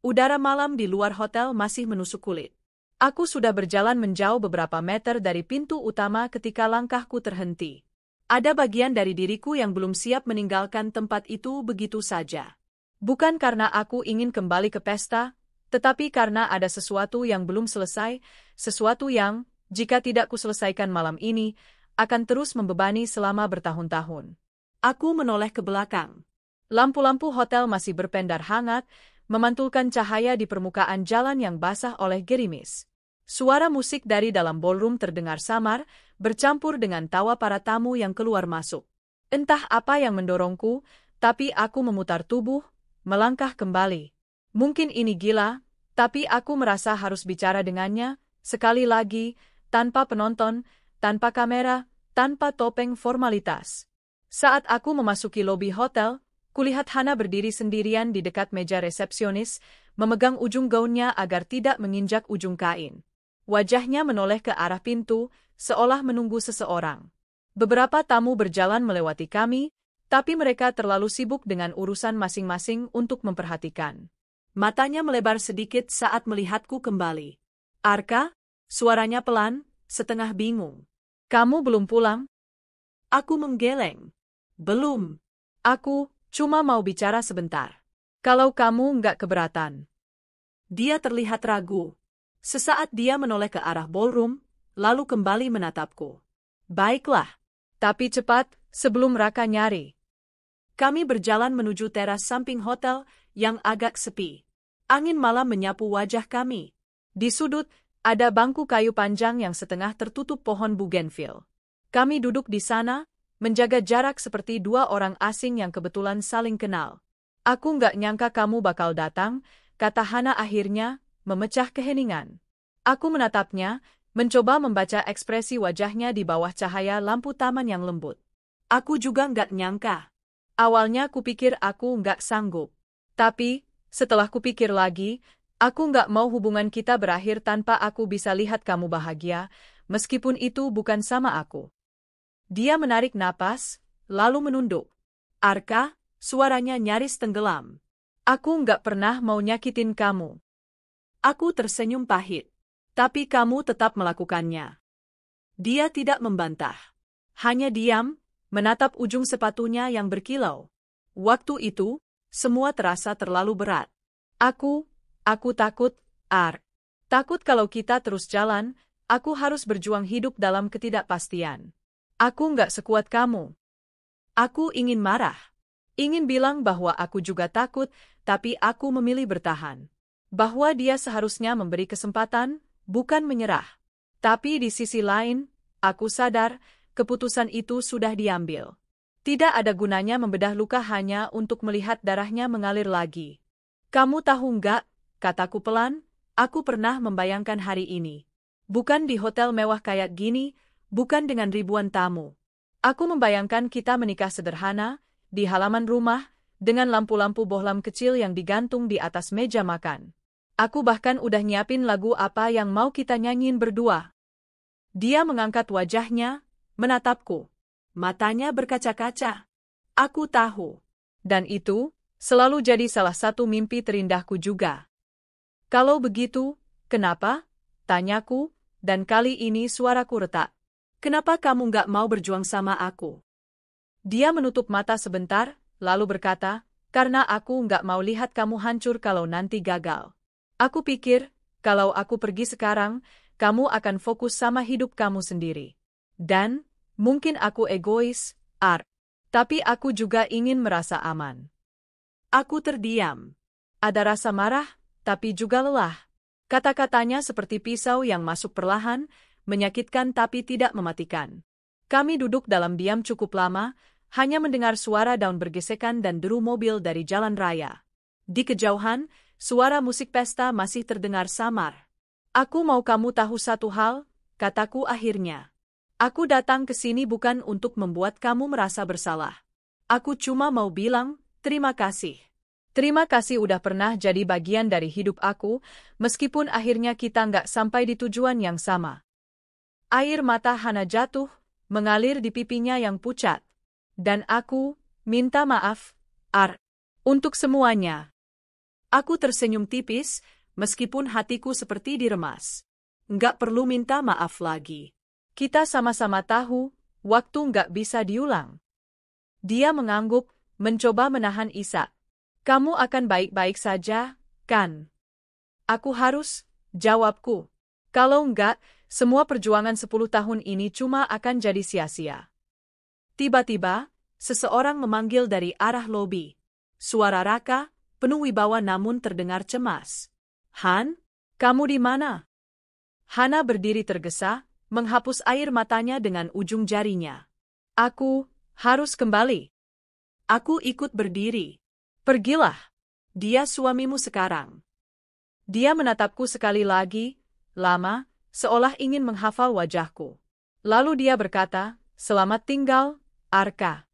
Udara malam di luar hotel masih menusuk kulit. Aku sudah berjalan menjauh beberapa meter dari pintu utama ketika langkahku terhenti. Ada bagian dari diriku yang belum siap meninggalkan tempat itu begitu saja. Bukan karena aku ingin kembali ke pesta, tetapi karena ada sesuatu yang belum selesai, sesuatu yang, jika tidak kuselesaikan malam ini, akan terus membebani selama bertahun-tahun. Aku menoleh ke belakang. Lampu-lampu hotel masih berpendar hangat, memantulkan cahaya di permukaan jalan yang basah oleh gerimis. Suara musik dari dalam ballroom terdengar samar, bercampur dengan tawa para tamu yang keluar masuk. Entah apa yang mendorongku, tapi aku memutar tubuh, melangkah kembali. Mungkin ini gila, tapi aku merasa harus bicara dengannya, sekali lagi, tanpa penonton, tanpa kamera, tanpa topeng formalitas. Saat aku memasuki lobi hotel, kulihat Hana berdiri sendirian di dekat meja resepsionis, memegang ujung gaunnya agar tidak menginjak ujung kain. Wajahnya menoleh ke arah pintu, seolah menunggu seseorang. Beberapa tamu berjalan melewati kami, tapi mereka terlalu sibuk dengan urusan masing-masing untuk memperhatikan. Matanya melebar sedikit saat melihatku kembali. Arka? Suaranya pelan, setengah bingung. Kamu belum pulang? Aku menggeleng. Belum. Aku cuma mau bicara sebentar. Kalau kamu nggak keberatan. Dia terlihat ragu. Sesaat dia menoleh ke arah ballroom, lalu kembali menatapku. Baiklah. Tapi cepat, sebelum Raka nyari. Kami berjalan menuju teras samping hotel yang agak sepi. Angin malam menyapu wajah kami. Di sudut, ada bangku kayu panjang yang setengah tertutup pohon bougainville. Kami duduk di sana, menjaga jarak seperti dua orang asing yang kebetulan saling kenal. Aku nggak nyangka kamu bakal datang, kata Hana akhirnya, memecah keheningan. Aku menatapnya, mencoba membaca ekspresi wajahnya di bawah cahaya lampu taman yang lembut. Aku juga nggak nyangka. Awalnya kupikir aku nggak sanggup. Tapi, setelah kupikir lagi, aku nggak mau hubungan kita berakhir tanpa aku bisa lihat kamu bahagia, meskipun itu bukan sama aku. Dia menarik napas, lalu menunduk. Arka, suaranya nyaris tenggelam. Aku nggak pernah mau nyakitin kamu. Aku tersenyum pahit. Tapi kamu tetap melakukannya. Dia tidak membantah. Hanya diam, menatap ujung sepatunya yang berkilau. Waktu itu, semua terasa terlalu berat. Aku takut, Takut kalau kita terus jalan, aku harus berjuang hidup dalam ketidakpastian. Aku nggak sekuat kamu. Aku ingin marah. Ingin bilang bahwa aku juga takut, tapi aku memilih bertahan. Bahwa dia seharusnya memberi kesempatan, bukan menyerah. Tapi di sisi lain, aku sadar, keputusan itu sudah diambil. Tidak ada gunanya membedah luka hanya untuk melihat darahnya mengalir lagi. Kamu tahu nggak, kataku pelan, aku pernah membayangkan hari ini. Bukan di hotel mewah kayak gini, bukan dengan ribuan tamu. Aku membayangkan kita menikah sederhana, di halaman rumah, dengan lampu-lampu bohlam kecil yang digantung di atas meja makan. Aku bahkan udah nyiapin lagu apa yang mau kita nyanyiin berdua. Dia mengangkat wajahnya, menatapku. Matanya berkaca-kaca. Aku tahu. Dan itu, selalu jadi salah satu mimpi terindahku juga. Kalau begitu, kenapa? Tanyaku, dan kali ini suaraku retak. Kenapa kamu nggak mau berjuang sama aku? Dia menutup mata sebentar, lalu berkata, karena aku nggak mau lihat kamu hancur kalau nanti gagal. Aku pikir, kalau aku pergi sekarang, kamu akan fokus sama hidup kamu sendiri. Dan, mungkin aku egois, tapi aku juga ingin merasa aman. Aku terdiam. Ada rasa marah, tapi juga lelah. Kata-katanya seperti pisau yang masuk perlahan, menyakitkan tapi tidak mematikan. Kami duduk dalam diam cukup lama, hanya mendengar suara daun bergesekan dan deru mobil dari jalan raya. Di kejauhan, suara musik pesta masih terdengar samar. Aku mau kamu tahu satu hal, kataku akhirnya. Aku datang ke sini bukan untuk membuat kamu merasa bersalah. Aku cuma mau bilang, terima kasih. Terima kasih udah pernah jadi bagian dari hidup aku, meskipun akhirnya kita nggak sampai di tujuan yang sama. Air mata Hana jatuh, mengalir di pipinya yang pucat. Dan aku, minta maaf, untuk semuanya. Aku tersenyum tipis, meskipun hatiku seperti diremas. Nggak perlu minta maaf lagi. Kita sama-sama tahu, waktu nggak bisa diulang. Dia mengangguk, mencoba menahan isak. Kamu akan baik-baik saja, kan? Aku harus, jawabku. Kalau enggak, semua perjuangan 10 tahun ini cuma akan jadi sia-sia. Tiba-tiba, seseorang memanggil dari arah lobi. Suara Raka, penuh wibawa namun terdengar cemas. Han, kamu di mana? Hana berdiri tergesa, menghapus air matanya dengan ujung jarinya. Aku harus kembali. Aku ikut berdiri. Pergilah. Dia suamimu sekarang. Dia menatapku sekali lagi, lama, seolah ingin menghafal wajahku. Lalu dia berkata, "Selamat tinggal, Arka."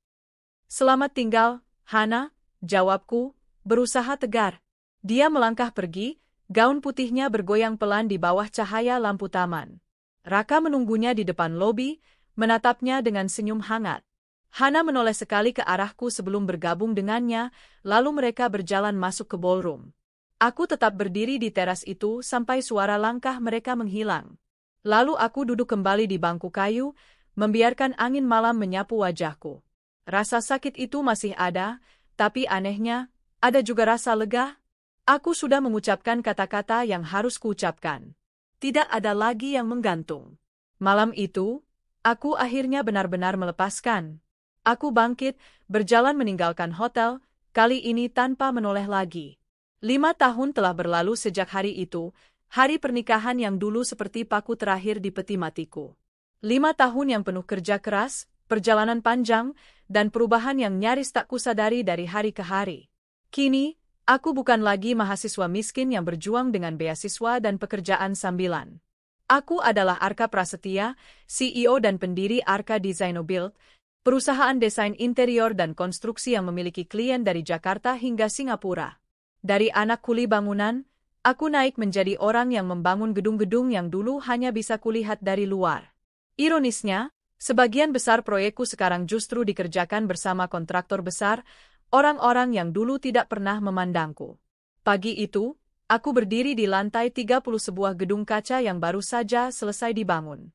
"Selamat tinggal, Hana," jawabku, berusaha tegar. Dia melangkah pergi, gaun putihnya bergoyang pelan di bawah cahaya lampu taman. Raka menunggunya di depan lobi, menatapnya dengan senyum hangat. Hana menoleh sekali ke arahku sebelum bergabung dengannya, lalu mereka berjalan masuk ke ballroom. Aku tetap berdiri di teras itu sampai suara langkah mereka menghilang. Lalu aku duduk kembali di bangku kayu, membiarkan angin malam menyapu wajahku. Rasa sakit itu masih ada, tapi anehnya, ada juga rasa lega. Aku sudah mengucapkan kata-kata yang harus kuucapkan. Tidak ada lagi yang menggantung. Malam itu, aku akhirnya benar-benar melepaskan. Aku bangkit, berjalan meninggalkan hotel, kali ini tanpa menoleh lagi. 5 tahun telah berlalu sejak hari itu, hari pernikahan yang dulu seperti paku terakhir di peti matiku. 5 tahun yang penuh kerja keras, perjalanan panjang, dan perubahan yang nyaris tak kusadari dari hari ke hari. Kini, aku bukan lagi mahasiswa miskin yang berjuang dengan beasiswa dan pekerjaan sambilan. Aku adalah Arka Prasetya, CEO dan pendiri Arka Designobuild, perusahaan desain interior dan konstruksi yang memiliki klien dari Jakarta hingga Singapura. Dari anak kuli bangunan, aku naik menjadi orang yang membangun gedung-gedung yang dulu hanya bisa kulihat dari luar. Ironisnya, sebagian besar proyekku sekarang justru dikerjakan bersama kontraktor besar, orang-orang yang dulu tidak pernah memandangku. Pagi itu, aku berdiri di lantai 30 sebuah gedung kaca yang baru saja selesai dibangun.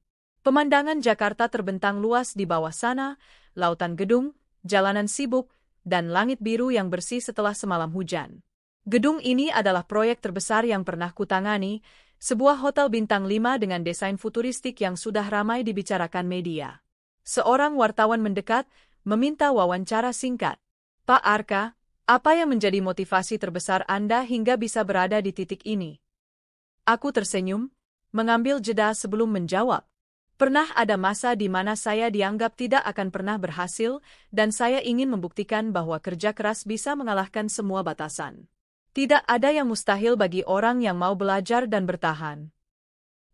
Pemandangan Jakarta terbentang luas di bawah sana, lautan gedung, jalanan sibuk, dan langit biru yang bersih setelah semalam hujan. Gedung ini adalah proyek terbesar yang pernah kutangani, sebuah hotel bintang 5 dengan desain futuristik yang sudah ramai dibicarakan media. Seorang wartawan mendekat, meminta wawancara singkat. "Pak Arka, apa yang menjadi motivasi terbesar Anda hingga bisa berada di titik ini?" Aku tersenyum, mengambil jeda sebelum menjawab. Pernah ada masa di mana saya dianggap tidak akan pernah berhasil, dan saya ingin membuktikan bahwa kerja keras bisa mengalahkan semua batasan. Tidak ada yang mustahil bagi orang yang mau belajar dan bertahan.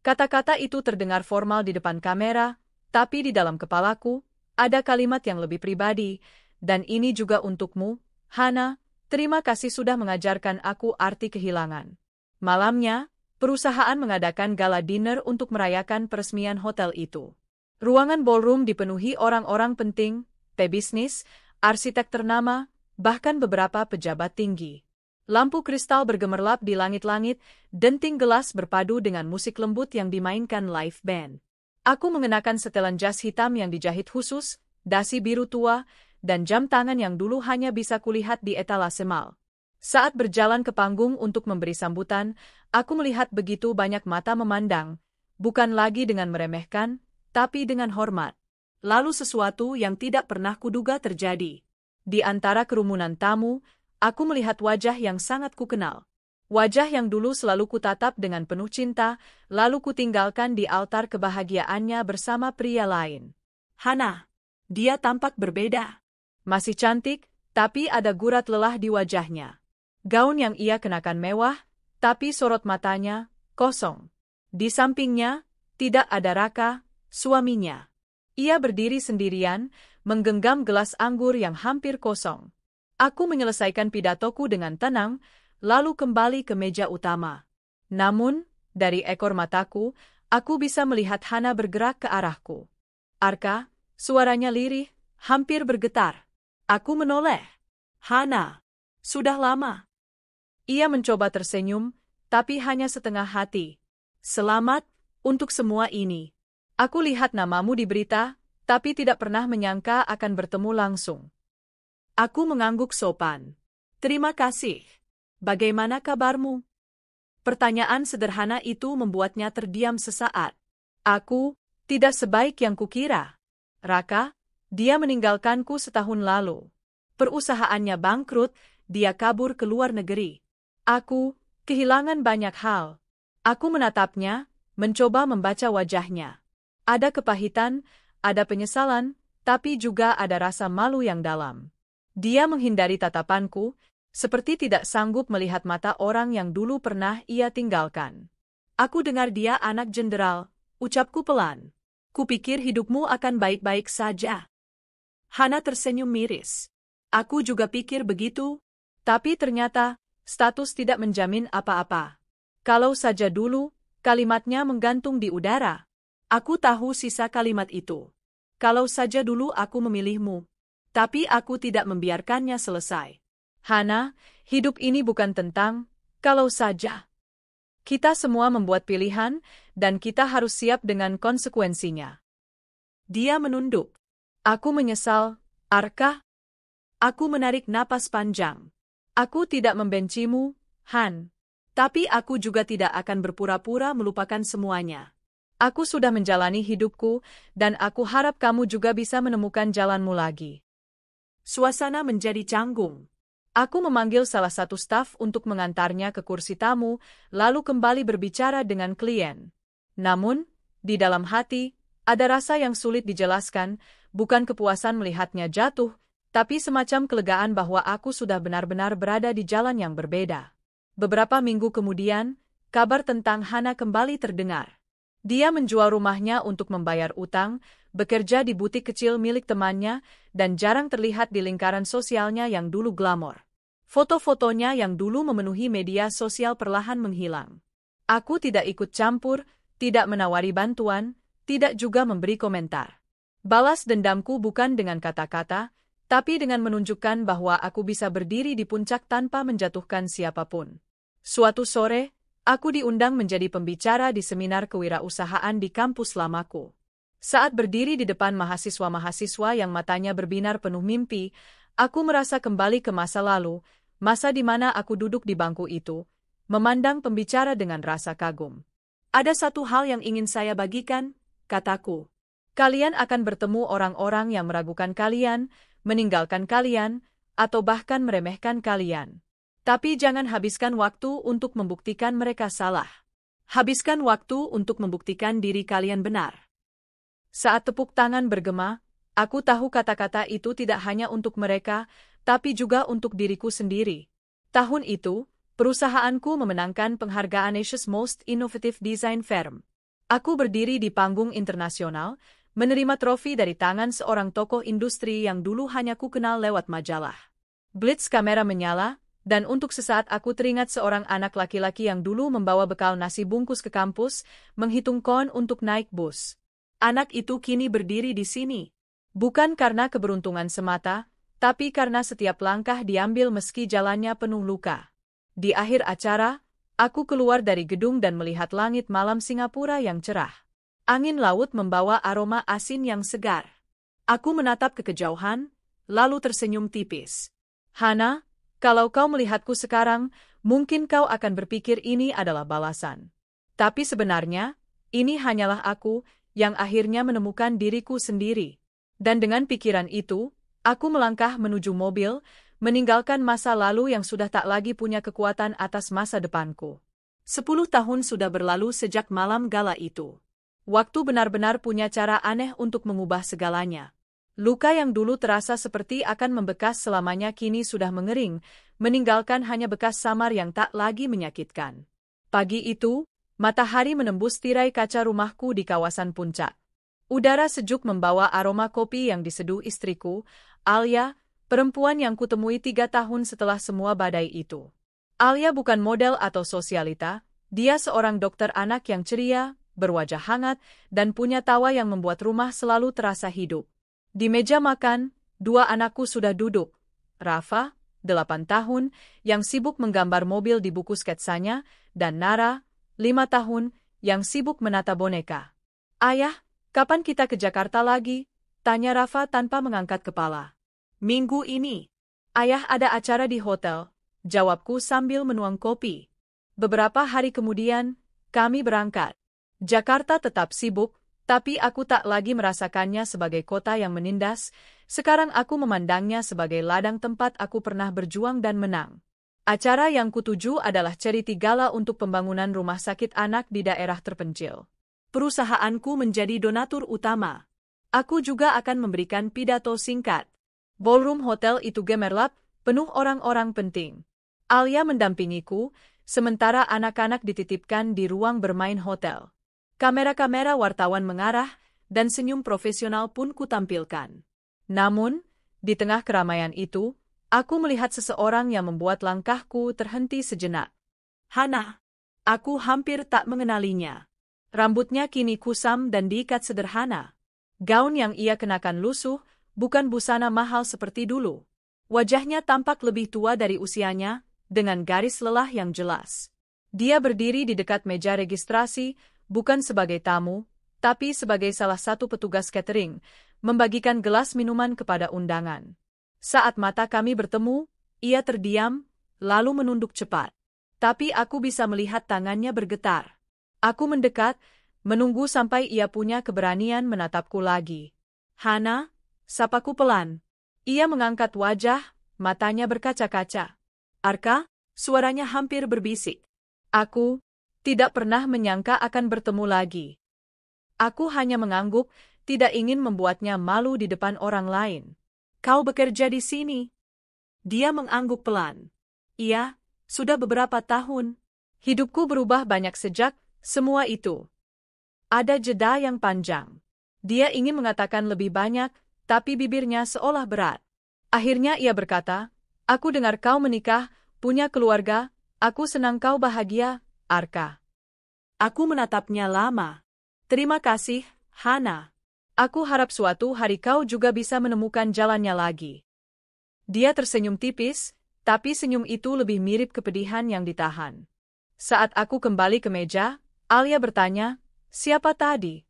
Kata-kata itu terdengar formal di depan kamera, tapi di dalam kepalaku, ada kalimat yang lebih pribadi, dan ini juga untukmu, Hana, terima kasih sudah mengajarkan aku arti kehilangan. Malamnya, perusahaan mengadakan gala dinner untuk merayakan peresmian hotel itu. Ruangan ballroom dipenuhi orang-orang penting, pebisnis, arsitek ternama, bahkan beberapa pejabat tinggi. Lampu kristal bergemerlap di langit-langit, denting gelas berpadu dengan musik lembut yang dimainkan live band. Aku mengenakan setelan jas hitam yang dijahit khusus, dasi biru tua, dan jam tangan yang dulu hanya bisa kulihat di etalase mal. Saat berjalan ke panggung untuk memberi sambutan, aku melihat begitu banyak mata memandang, bukan lagi dengan meremehkan, tapi dengan hormat. Lalu sesuatu yang tidak pernah kuduga terjadi. Di antara kerumunan tamu, aku melihat wajah yang sangat kukenal. Wajah yang dulu selalu kutatap dengan penuh cinta, lalu kutinggalkan di altar kebahagiaannya bersama pria lain. Hana. Dia tampak berbeda. Masih cantik, tapi ada gurat lelah di wajahnya. Gaun yang ia kenakan mewah, tapi sorot matanya kosong. Di sampingnya, tidak ada Raka, suaminya. Ia berdiri sendirian, menggenggam gelas anggur yang hampir kosong. Aku menyelesaikan pidatoku dengan tenang, lalu kembali ke meja utama. Namun, dari ekor mataku, aku bisa melihat Hana bergerak ke arahku. Arka, suaranya lirih, hampir bergetar. Aku menoleh. Hana, sudah lama. Ia mencoba tersenyum, tapi hanya setengah hati. Selamat untuk semua ini. Aku lihat namamu di berita, tapi tidak pernah menyangka akan bertemu langsung. Aku mengangguk sopan. Terima kasih. Bagaimana kabarmu? Pertanyaan sederhana itu membuatnya terdiam sesaat. Aku tidak sebaik yang kukira. Raka, dia meninggalkanku setahun lalu. Perusahaannya bangkrut, dia kabur ke luar negeri. Aku kehilangan banyak hal. Aku menatapnya, mencoba membaca wajahnya. Ada kepahitan, ada penyesalan, tapi juga ada rasa malu yang dalam. Dia menghindari tatapanku, seperti tidak sanggup melihat mata orang yang dulu pernah ia tinggalkan. Aku dengar dia anak jenderal, ucapku pelan. Kupikir hidupmu akan baik-baik saja. Hana tersenyum miris. Aku juga pikir begitu, tapi ternyata status tidak menjamin apa-apa. Kalau saja dulu, kalimatnya menggantung di udara. Aku tahu sisa kalimat itu. Kalau saja dulu aku memilihmu. Tapi aku tidak membiarkannya selesai. Hana, hidup ini bukan tentang kalau saja. Kita semua membuat pilihan, dan kita harus siap dengan konsekuensinya. Dia menunduk. Aku menyesal, Arka. Aku menarik napas panjang. Aku tidak membencimu, Han. Tapi aku juga tidak akan berpura-pura melupakan semuanya. Aku sudah menjalani hidupku, dan aku harap kamu juga bisa menemukan jalanmu lagi. Suasana menjadi canggung. Aku memanggil salah satu staf untuk mengantarnya ke kursi tamu, lalu kembali berbicara dengan klien. Namun, di dalam hati, ada rasa yang sulit dijelaskan, bukan kepuasan melihatnya jatuh, tapi semacam kelegaan bahwa aku sudah benar-benar berada di jalan yang berbeda. Beberapa minggu kemudian, kabar tentang Hana kembali terdengar. Dia menjual rumahnya untuk membayar utang, bekerja di butik kecil milik temannya, dan jarang terlihat di lingkaran sosialnya yang dulu glamor. Foto-fotonya yang dulu memenuhi media sosial perlahan menghilang. Aku tidak ikut campur, tidak menawari bantuan, tidak juga memberi komentar. Balas dendamku bukan dengan kata-kata, tapi dengan menunjukkan bahwa aku bisa berdiri di puncak tanpa menjatuhkan siapapun. Suatu sore, aku diundang menjadi pembicara di seminar kewirausahaan di kampus lamaku. Saat berdiri di depan mahasiswa-mahasiswa yang matanya berbinar penuh mimpi, aku merasa kembali ke masa lalu, masa di mana aku duduk di bangku itu, memandang pembicara dengan rasa kagum. Ada satu hal yang ingin saya bagikan, kataku. Kalian akan bertemu orang-orang yang meragukan kalian, meninggalkan kalian, atau bahkan meremehkan kalian. Tapi jangan habiskan waktu untuk membuktikan mereka salah. Habiskan waktu untuk membuktikan diri kalian benar. Saat tepuk tangan bergema, aku tahu kata-kata itu tidak hanya untuk mereka, tapi juga untuk diriku sendiri. Tahun itu, perusahaanku memenangkan penghargaan Asia's Most Innovative Design Firm. Aku berdiri di panggung internasional, menerima trofi dari tangan seorang tokoh industri yang dulu hanya ku kenal lewat majalah. Blitz kamera menyala, dan untuk sesaat aku teringat seorang anak laki-laki yang dulu membawa bekal nasi bungkus ke kampus, menghitung koin untuk naik bus. Anak itu kini berdiri di sini. Bukan karena keberuntungan semata, tapi karena setiap langkah diambil meski jalannya penuh luka. Di akhir acara, aku keluar dari gedung dan melihat langit malam Singapura yang cerah. Angin laut membawa aroma asin yang segar. Aku menatap ke kejauhan, lalu tersenyum tipis. Hana, kalau kau melihatku sekarang, mungkin kau akan berpikir ini adalah balasan. Tapi sebenarnya, ini hanyalah aku yang akhirnya menemukan diriku sendiri. Dan dengan pikiran itu, aku melangkah menuju mobil, meninggalkan masa lalu yang sudah tak lagi punya kekuatan atas masa depanku. 10 tahun sudah berlalu sejak malam gala itu. Waktu benar-benar punya cara aneh untuk mengubah segalanya. Luka yang dulu terasa seperti akan membekas selamanya kini sudah mengering, meninggalkan hanya bekas samar yang tak lagi menyakitkan. Pagi itu, matahari menembus tirai kaca rumahku di kawasan puncak. Udara sejuk membawa aroma kopi yang diseduh istriku, Alia, perempuan yang kutemui 3 tahun setelah semua badai itu. Alia bukan model atau sosialita, dia seorang dokter anak yang ceria, berwajah hangat, dan punya tawa yang membuat rumah selalu terasa hidup. Di meja makan, 2 anakku sudah duduk. Rafa, 8 tahun, yang sibuk menggambar mobil di buku sketsanya, dan Nara, 5 tahun, yang sibuk menata boneka. Ayah, kapan kita ke Jakarta lagi? Tanya Rafa tanpa mengangkat kepala. Minggu ini. Ayah ada acara di hotel, jawabku sambil menuang kopi. Beberapa hari kemudian, kami berangkat. Jakarta tetap sibuk, tapi aku tak lagi merasakannya sebagai kota yang menindas, sekarang aku memandangnya sebagai ladang tempat aku pernah berjuang dan menang. Acara yang kutuju adalah charity gala untuk pembangunan rumah sakit anak di daerah terpencil. Perusahaanku menjadi donatur utama. Aku juga akan memberikan pidato singkat. Ballroom hotel itu gemerlap, penuh orang-orang penting. Alia mendampingiku, sementara anak-anak dititipkan di ruang bermain hotel. Kamera-kamera wartawan mengarah, dan senyum profesional pun kutampilkan. Namun, di tengah keramaian itu, aku melihat seseorang yang membuat langkahku terhenti sejenak. Hana. Aku hampir tak mengenalinya. Rambutnya kini kusam dan diikat sederhana. Gaun yang ia kenakan lusuh, bukan busana mahal seperti dulu. Wajahnya tampak lebih tua dari usianya, dengan garis lelah yang jelas. Dia berdiri di dekat meja registrasi, bukan sebagai tamu, tapi sebagai salah satu petugas catering, membagikan gelas minuman kepada undangan. Saat mata kami bertemu, ia terdiam, lalu menunduk cepat. Tapi aku bisa melihat tangannya bergetar. Aku mendekat, menunggu sampai ia punya keberanian menatapku lagi. Hana, sapaku pelan. Ia mengangkat wajah, matanya berkaca-kaca. Arka, suaranya hampir berbisik. Aku tidak pernah menyangka akan bertemu lagi. Aku hanya mengangguk, tidak ingin membuatnya malu di depan orang lain. Kau bekerja di sini? Dia mengangguk pelan. Iya, sudah beberapa tahun. Hidupku berubah banyak sejak semua itu. Ada jeda yang panjang. Dia ingin mengatakan lebih banyak, tapi bibirnya seolah berat. Akhirnya ia berkata, aku dengar kau menikah, punya keluarga, aku senang kau bahagia, Arka. Aku menatapnya lama. Terima kasih, Hana. Aku harap suatu hari kau juga bisa menemukan jalannya lagi. Dia tersenyum tipis, tapi senyum itu lebih mirip kepedihan yang ditahan. Saat aku kembali ke meja, Alia bertanya, siapa tadi?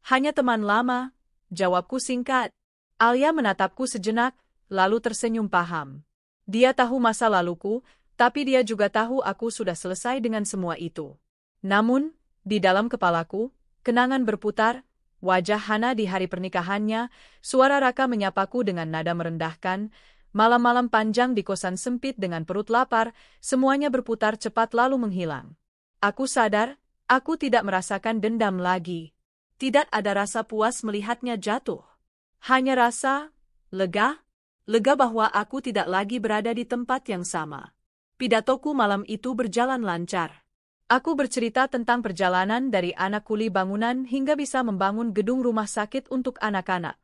Hanya teman lama, jawabku singkat. Alia menatapku sejenak, lalu tersenyum paham. Dia tahu masa laluku, tapi dia juga tahu aku sudah selesai dengan semua itu. Namun, di dalam kepalaku, kenangan berputar, wajah Hana di hari pernikahannya, suara Raka menyapaku dengan nada merendahkan, malam-malam panjang di kosan sempit dengan perut lapar, semuanya berputar cepat lalu menghilang. Aku sadar, aku tidak merasakan dendam lagi. Tidak ada rasa puas melihatnya jatuh. Hanya rasa lega bahwa aku tidak lagi berada di tempat yang sama. Pidatoku malam itu berjalan lancar. Aku bercerita tentang perjalanan dari anak kuli bangunan hingga bisa membangun gedung rumah sakit untuk anak-anak.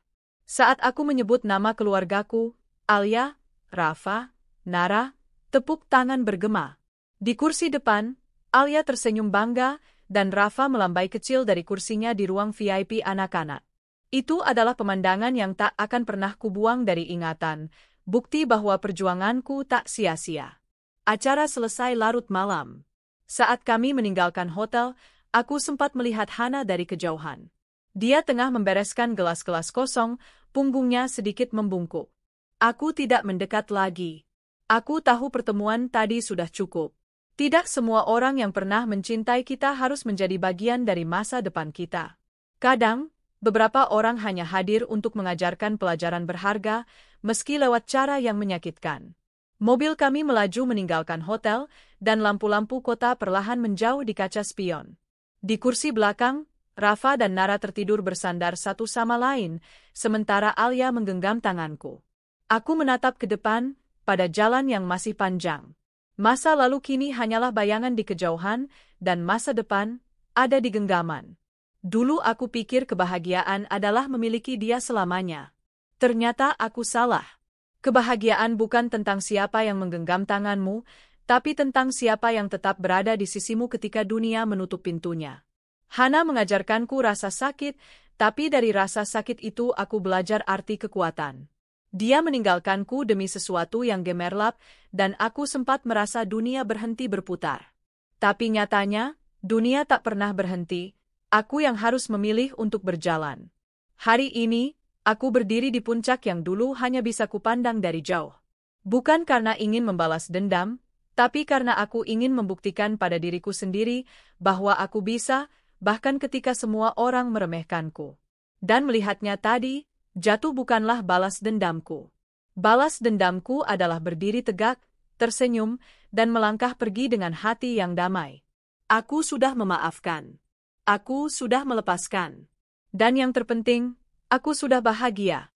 Saat aku menyebut nama keluargaku, Alia, Rafa, Nara, tepuk tangan bergema. Di kursi depan, Alia tersenyum bangga, dan Rafa melambai kecil dari kursinya di ruang VIP anak-anak. Itu adalah pemandangan yang tak akan pernah kubuang dari ingatan, bukti bahwa perjuanganku tak sia-sia. Acara selesai larut malam. Saat kami meninggalkan hotel, aku sempat melihat Hana dari kejauhan. Dia tengah membereskan gelas-gelas kosong, punggungnya sedikit membungkuk. Aku tidak mendekat lagi. Aku tahu pertemuan tadi sudah cukup. Tidak semua orang yang pernah mencintai kita harus menjadi bagian dari masa depan kita. Kadang, beberapa orang hanya hadir untuk mengajarkan pelajaran berharga, meski lewat cara yang menyakitkan. Mobil kami melaju meninggalkan hotel, dan lampu-lampu kota perlahan menjauh di kaca spion. Di kursi belakang, Rafa dan Nara tertidur bersandar satu sama lain, sementara Alia menggenggam tanganku. Aku menatap ke depan, pada jalan yang masih panjang. Masa lalu kini hanyalah bayangan di kejauhan, dan masa depan ada di genggaman. Dulu aku pikir kebahagiaan adalah memiliki dia selamanya. Ternyata aku salah. Kebahagiaan bukan tentang siapa yang menggenggam tanganmu, tapi tentang siapa yang tetap berada di sisimu ketika dunia menutup pintunya. Hana mengajarkanku rasa sakit, tapi dari rasa sakit itu aku belajar arti kekuatan. Dia meninggalkanku demi sesuatu yang gemerlap, dan aku sempat merasa dunia berhenti berputar. Tapi nyatanya, dunia tak pernah berhenti, aku yang harus memilih untuk berjalan. Hari ini, aku berdiri di puncak yang dulu hanya bisa kupandang dari jauh. Bukan karena ingin membalas dendam, tapi karena aku ingin membuktikan pada diriku sendiri bahwa aku bisa, bahkan ketika semua orang meremehkanku. Dan melihatnya tadi, jatuh bukanlah balas dendamku. Balas dendamku adalah berdiri tegak, tersenyum, dan melangkah pergi dengan hati yang damai. Aku sudah memaafkan. Aku sudah melepaskan. Dan yang terpenting, aku sudah bahagia.